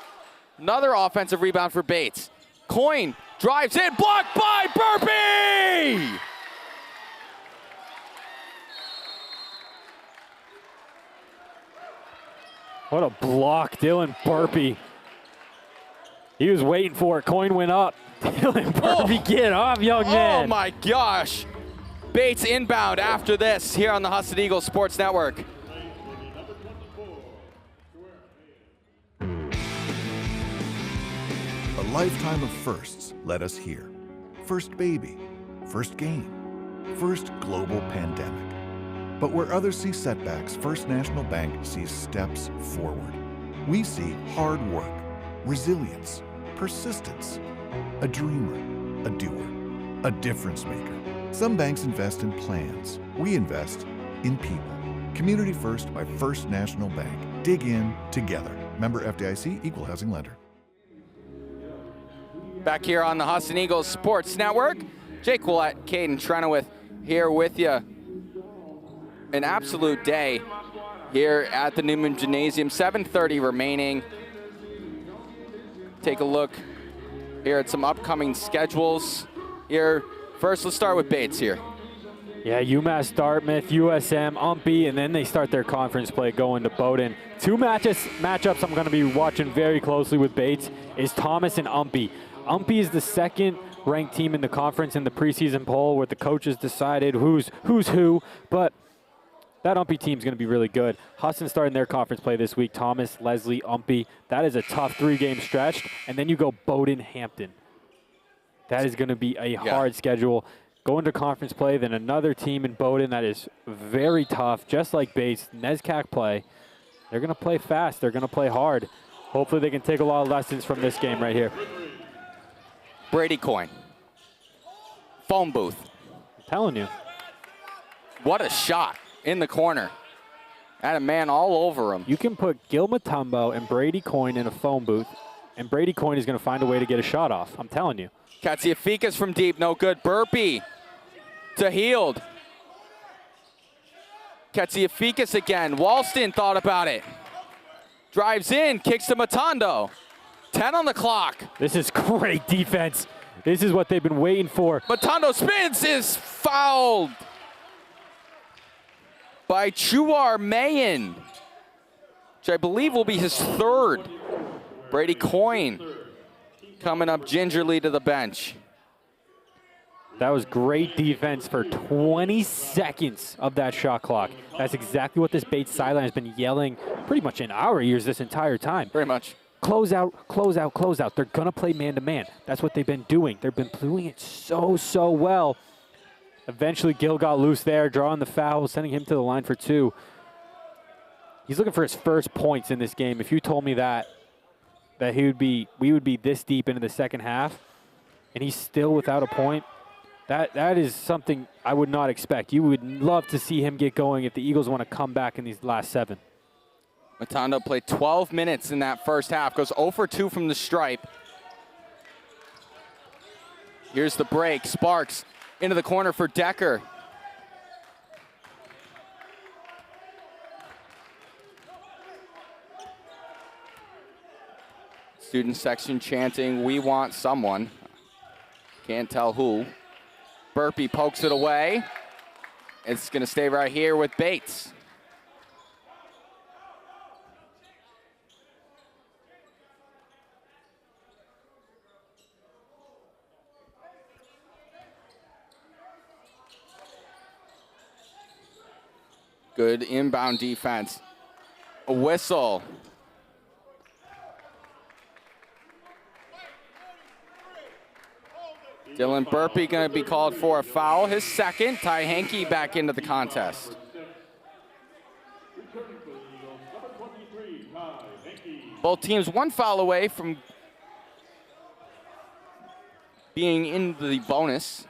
A: Another offensive rebound for Bates. Coyne drives in. Blocked by Burpee!
C: What a block, Dylan Burpee. He was waiting for it. Coyne went up. Dylan Burpee, get off, young man.
A: Oh my gosh. Bates inbound after this here on the Husted Eagles Sports Network.
L: A lifetime of firsts led us here. First baby, first game, first global pandemic. But where others see setbacks, First National Bank sees steps forward. We see hard work, resilience, persistence, a dreamer, a doer, a difference maker. Some banks invest in plans. We invest in people. Community First by First National Bank. Dig in together. Member FDIC, Equal Housing Lender.
A: Back here on the Huston Eagles Sports Network. Jake Willett, Caden Trenoweth here with you. An absolute day here at the Newman Gymnasium. 7:30 remaining. Take a look here at some upcoming schedules here. First, let's start with Bates here.
C: Yeah, UMass Dartmouth, USM, UMPI, and then they start their conference play going to Bowdoin. Two matchups I'm going to be watching very closely with Bates is Thomas and UMPI. UMPI is the second ranked team in the conference in the preseason poll where the coaches decided who's who, but that UMPI team is going to be really good. Huston starting their conference play this week. Thomas, Leslie, UMPI. That is a tough three-game stretch. And then you go Bowdoin-Hampton. That is going to be a hard schedule. Going to conference play, then another team in Bowdoin that is very tough, just like Bates, NESCAC play. They're going to play fast. They're going to play hard. Hopefully they can take a lot of lessons from this game right here.
A: Brady Coyne. Phone booth.
C: I'm telling you.
A: What a shot in the corner. Had a man all over him.
C: You can put Gil Matumbo and Brady Coyne in a phone booth, and Brady Coyne is going to find a way to get a shot off. I'm telling you.
A: Katsiafikas from deep, no good. Burpee to Heald. Katsiafikas again. Walston thought about it. Drives in, kicks to Matondo. 10 on the clock.
C: This is great defense. This is what they've been waiting for.
A: Matondo spins, is fouled by Chuar Mayen, which I believe will be his third. Brady Coyne coming up gingerly to the bench.
C: That was great defense for 20 seconds of that shot clock. That's exactly what this Bates sideline has been yelling pretty much in our ears this entire time.
A: Very much.
C: Close out, close out, close out. They're going to play man-to-man. That's what they've been doing. They've been doing it so well. Eventually, Gil got loose there, drawing the foul, sending him to the line for two. He's looking for his first points in this game. If you told me that we would be this deep into the second half, and he's still without a point, that is something I would not expect. You would love to see him get going if the Eagles want to come back in these last 7.
A: Matondo played 12 minutes in that first half, goes 0 for 2 from the stripe. Here's the break. Sparks into the corner for Decker. Student section chanting, "We want someone." Can't tell who. Burpee pokes it away. It's going to stay right here with Bates. Good inbound defense. A whistle. Dylan Burpee going to be called for a foul. His second. Ty Hankey back into the contest. Both teams one foul away from being in the bonus.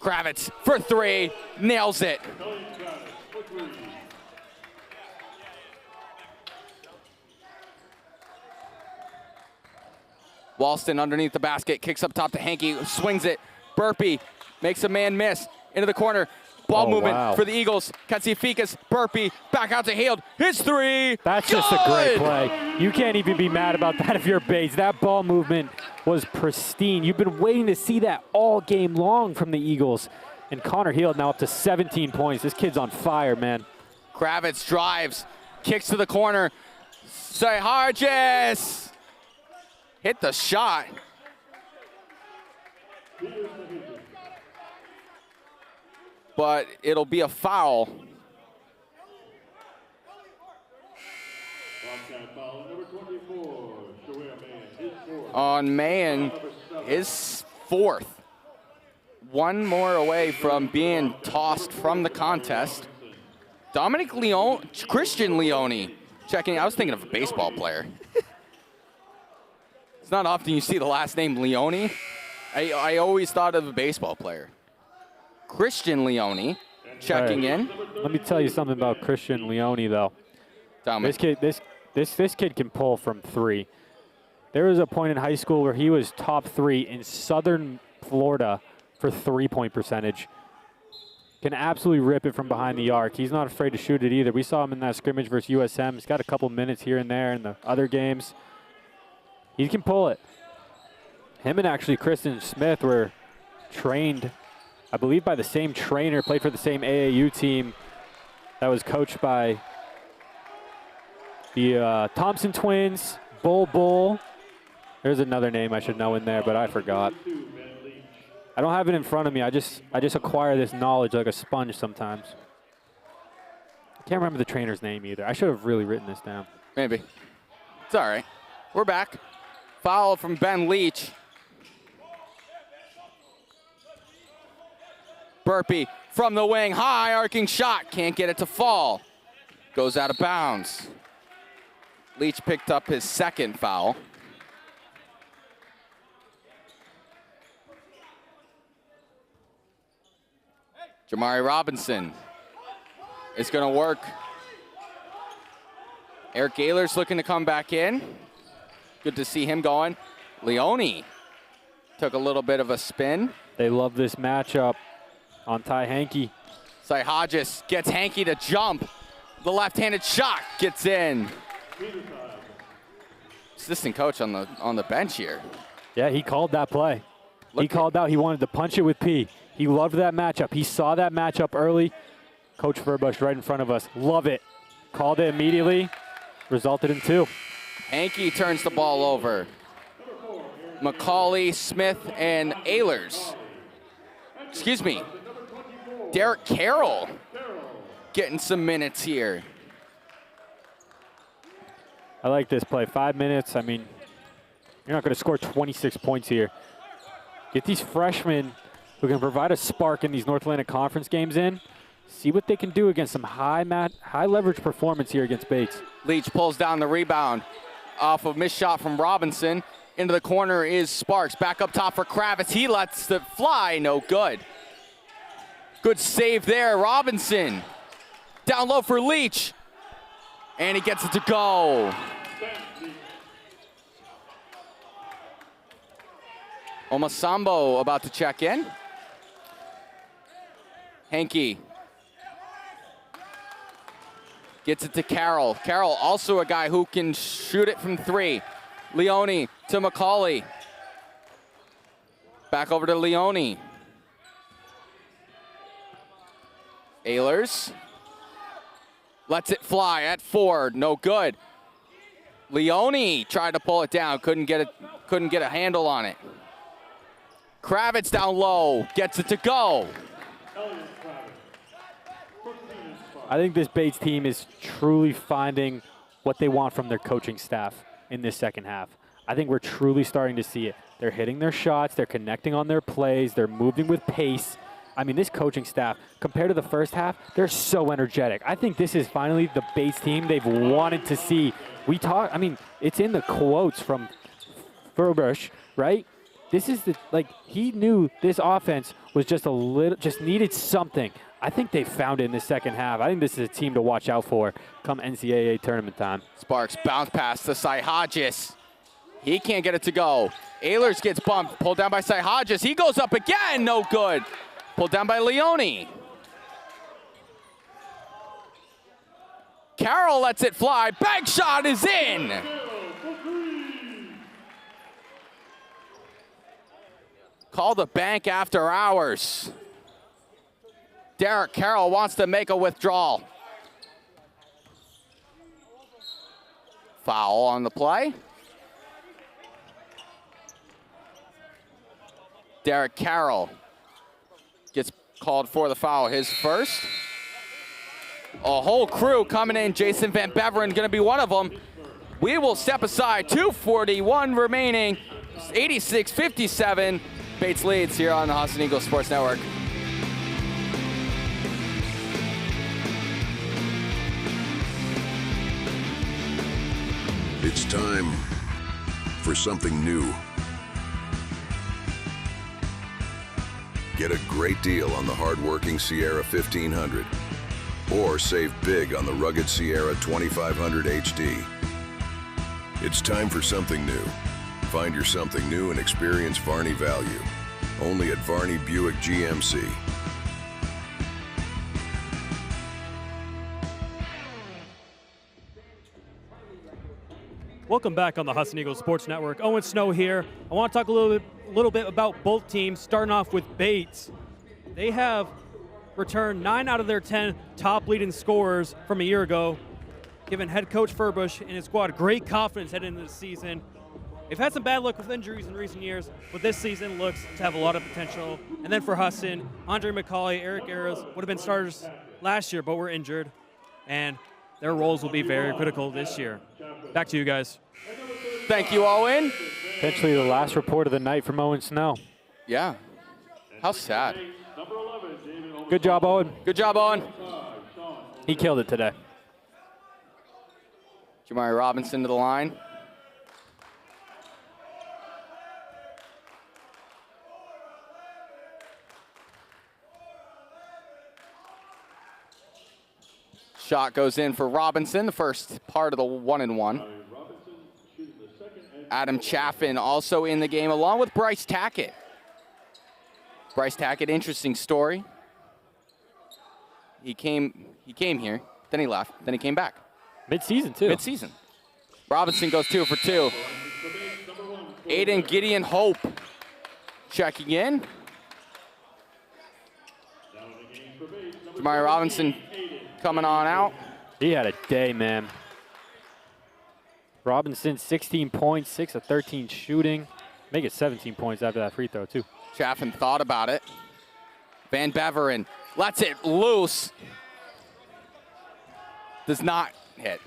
A: Kravitz for 3, nails it. Walston underneath the basket, kicks up top to Hankey, swings it. Burpee makes a man miss into the corner. Ball movement for the Eagles. Katsifikas, Burpee, back out to Hield. His 3.
C: That's
A: good!
C: Just a great play. You can't even be mad about that if you're Bates. That ball movement was pristine. You've been waiting to see that all game long from the Eagles. And Connor Hield now up to 17 points. This kid's on fire, man.
A: Kravitz drives, kicks to the corner. Sayhargis hit the shot. But it'll be a foul. On Mahan, his 4th. One more away from being tossed from the contest. Dominic Leone, Christian Leone, checking. I was thinking of a baseball player. It's not often you see the last name Leone. I always thought of a baseball player. Christian Leone checking in.
C: Let me tell you something about Christian Leone, though. This kid can pull from 3. There was a point in high school where he was top 3 in Southern Florida for 3-point percentage. Can absolutely rip it from behind the arc. He's not afraid to shoot it either. We saw him in that scrimmage versus USM. He's got a couple minutes here and there in the other games. He can pull it. Him and actually Kristen Smith were trained, I believe, by the same trainer, played for the same AAU team that was coached by the Thompson twins, Bull. There's another name I should know in there, but I forgot. I don't have it in front of me. I just acquire this knowledge like a sponge sometimes. I can't remember the trainer's name either. I should have really written this down.
A: Maybe. It's all right. We're back. Foul from Ben Leach. Burpee from the wing, high arcing shot, can't get it to fall. Goes out of bounds. Leach picked up his 2nd foul. Jamari Robinson is going to work. Eric Gaylor's looking to come back in. Good to see him going. Leone took a little bit of a spin.
C: They love this matchup on Ty Hankey.
A: Sayhargis gets Hankey to jump. The left-handed shot gets in. Assistant coach on the bench here.
C: Yeah, he called that play. He called out. He wanted to punch it with P. He loved that matchup. He saw that matchup early. Coach Furbush right in front of us. Love it. Called it immediately. Resulted in 2.
A: Hankey turns the ball over. McCauley, Smith, and Ehlers. Excuse me. Derek Carroll getting some minutes here.
C: I like this play. 5 minutes. I mean, you're not going to score 26 points here. Get these freshmen who can provide a spark in these North Atlantic Conference games in. see what they can do against some high leverage performance here against Bates.
A: Leach pulls down the rebound off of missed shot from Robinson. Into the corner is Sparks. Back up top for Kravitz. He lets it fly. No good. Good save there, Robinson. Down low for Leach. And he gets it to go. Omasambo about to check in. Henke gets it to Carroll. Carroll, also a guy who can shoot it from 3. Leone to McCauley. Back over to Leone. Ehlers lets it fly at 4. No good. Leone tried to pull it down. Couldn't get a handle on it. Kravitz down low. Gets it to go.
C: I think this Bates team is truly finding what they want from their coaching staff in this second half. I think we're truly starting to see it. They're hitting their shots, they're connecting on their plays, they're moving with pace. I mean, this coaching staff, compared to the first half, they're so energetic. I think this is finally the Bates team they've wanted to see. I mean, it's in the quotes from Furbush, right? This is he knew this offense was just needed something. I think they found it in the second half. I think this is a team to watch out for come NCAA tournament time.
A: Sparks bounce pass to Cy Hodges. He can't get it to go. Ehlers gets bumped, pulled down by Cy Hodges. He goes up again, no good. Pulled down by Leone. Carroll lets it fly. Bank shot is in. Call the bank after hours. Derek Carroll wants to make a withdrawal. Foul on the play. Derek Carroll gets called for the foul, his first. A whole crew coming in. Jason Van Beveren going to be one of them. We will step aside. 2:41 remaining. 86-57. Bates leads here on the Husson Eagles Sports Network.
K: It's time for something new. Get a great deal on the hard-working Sierra 1500 or save big on the rugged Sierra 2500 HD. It's time for something new. Find your something new and experience Varney value. Only at Varney Buick GMC.
B: Welcome back on the Husson Eagles Sports Network. Owen Snow here. I want to talk a little bit about both teams, starting off with Bates. They have returned 9 out of their 10 top leading scorers from a year ago, giving head coach Furbush and his squad great confidence heading into the season. They've had some bad luck with injuries in recent years, but this season looks to have a lot of potential. And then for Husson, Andre McCauley, Eric Ayres would have been starters last year, but were injured. And their roles will be very critical this year. Back to you guys.
A: Thank you, Owen.
C: Potentially the last report of the night from Owen Snow.
A: Yeah. How sad.
C: Good job, Owen.
A: Good job, Owen.
C: He killed it today.
A: Jamari Robinson to the line. Shot goes in for Robinson, the first part of the 1-and-1. Adam Chaffin also in the game, along with Bryce Tackett. Bryce Tackett, interesting story. He came here, then he left, then he came back.
C: Mid-season, too.
A: Mid-season. Robinson goes 2 for 2. Aiden Gideon Hope checking in. Jamari Robinson coming on out.
C: He had a day, man. Robinson, 16 points, 6 of 13 shooting. Make it 17 points after that free throw, too.
A: Chaffin thought about it. Van Beveren lets it loose. Does not hit.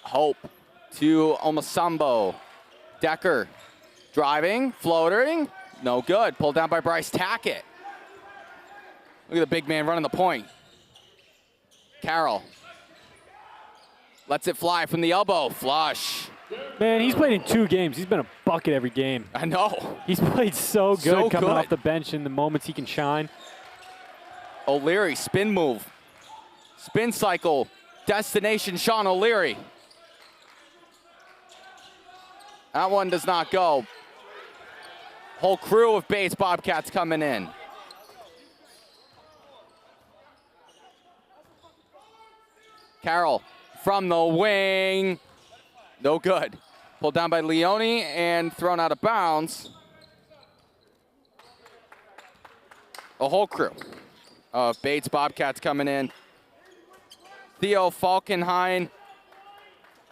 A: Hope to Omasambo. Decker driving, floating, no good. Pulled down by Bryce Tackett. Look at the big man running the point. Carroll lets it fly from the elbow. Flush.
C: Man, he's played in 2 games. He's been a bucket every game.
A: I know.
C: He's played so good coming off the bench in the moments he can shine.
A: O'Leary, spin move. Spin cycle. Destination Sean O'Leary. That one does not go. Whole crew of Bates Bobcats coming in. Carroll from the wing. No good. Pulled down by Leone and thrown out of bounds. A whole crew of Bates Bobcats coming in. Theo Falkenhayn,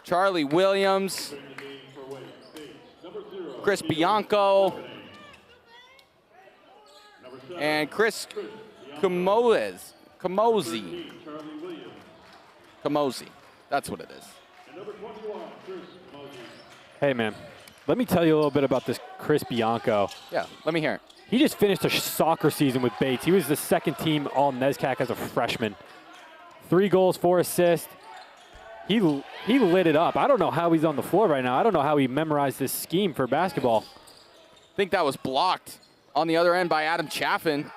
A: Charlie Williams, Chris Bianco, and Chris Camozi. Camozi, that's what it is.
C: Hey, man, let me tell you a little bit about this Chris Bianco.
A: Yeah, let me hear it.
C: He just finished a soccer season with Bates. He was the second team All-NESCAC as a freshman. 3 goals, 4 assists. He lit it up. I don't know how he's on the floor right now. I don't know how he memorized this scheme for basketball.
A: I think that was blocked on the other end by Adam Chaffin.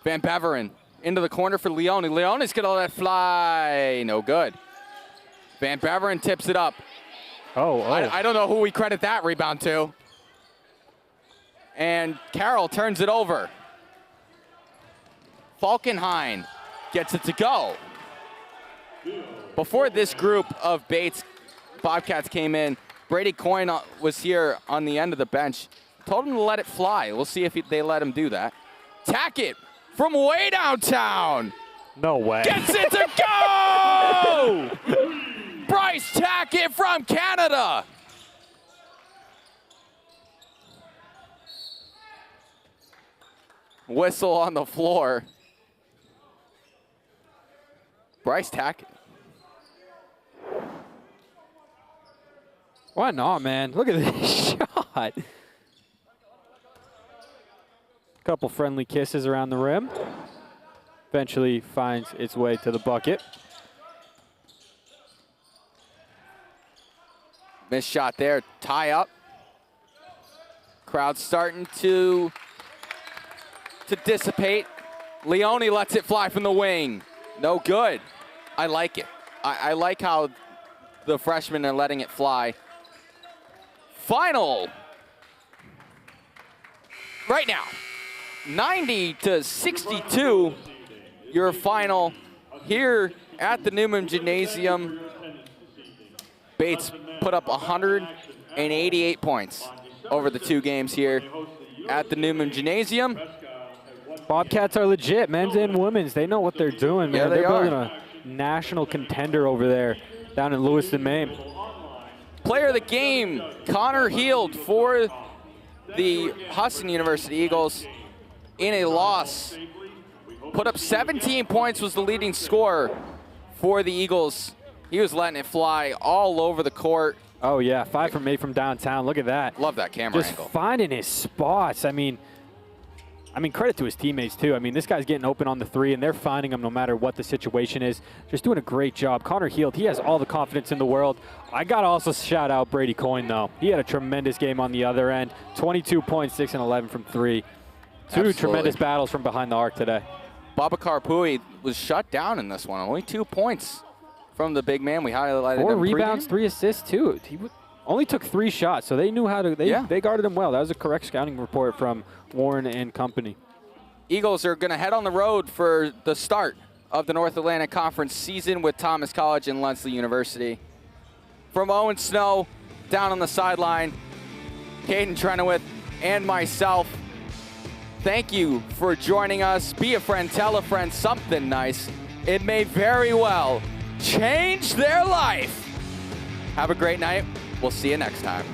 A: Van Beveren into the corner for Leone. Leone's going to let it fly. No good. Van Beveren tips it up.
C: Oh.
A: I don't know who we credit that rebound to. And Carroll turns it over. Falkenhayn gets it to go. Before this group of Bates Bobcats came in, Brady Coyne was here on the end of the bench. Told him to let it fly. We'll see if they let him do that. Tackett from way downtown.
C: No way.
A: Gets it to go! Bryce Tackett from Canada. Whistle on the floor. Bryce Tackett.
C: Why not, man? Look at this shot. Couple friendly kisses around the rim. Eventually finds its way to the bucket.
A: Missed shot there, tie up. Crowd starting to dissipate. Leone lets it fly from the wing. No good. I like it. I like how the freshmen are letting it fly. Final. Right now, 90-62, your final here at the Newman Gymnasium. Bates put up 188 points over the 2 games here at the Newman Gymnasium.
C: Bobcats are legit, men's and women's. They know what they're doing, man.
A: Yeah,
C: they're building a national contender over there down in Lewiston, Maine.
A: Player of the game, Connor Heald for the Husson University Eagles in a loss. Put up 17 points, was the leading scorer for the Eagles. He was letting it fly all over the court.
C: Oh, yeah, 5 from 8 from downtown. Look at that.
A: Love that camera
C: Just
A: angle.
C: finding his spots. I mean, credit to his teammates, too. I mean, this guy's getting open on the 3, and they're finding him no matter what the situation is. Just doing a great job. Connor Heald, he has all the confidence in the world. I got to also shout out Brady Coyne, though. He had a tremendous game on the other end. 22 points, 6 and 11 from 3. Two tremendous battles from behind the arc today.
A: Babakar Pui was shut down in this one. Only 2 points from the big man. We highlighted
C: 4
A: him
C: rebounds, 3 assists, too. He only took 3 shots, so they knew how to. They guarded him well. That was a correct scouting report from Warren and company.
A: Eagles are going to head on the road for the start of the North Atlantic Conference season with Thomas College and Lesley University. From Owen Snow down on the sideline, Caden Trenoweth and myself, thank you for joining us. Be a friend, tell a friend something nice. It may very well change their life. Have a great night. We'll see you next time.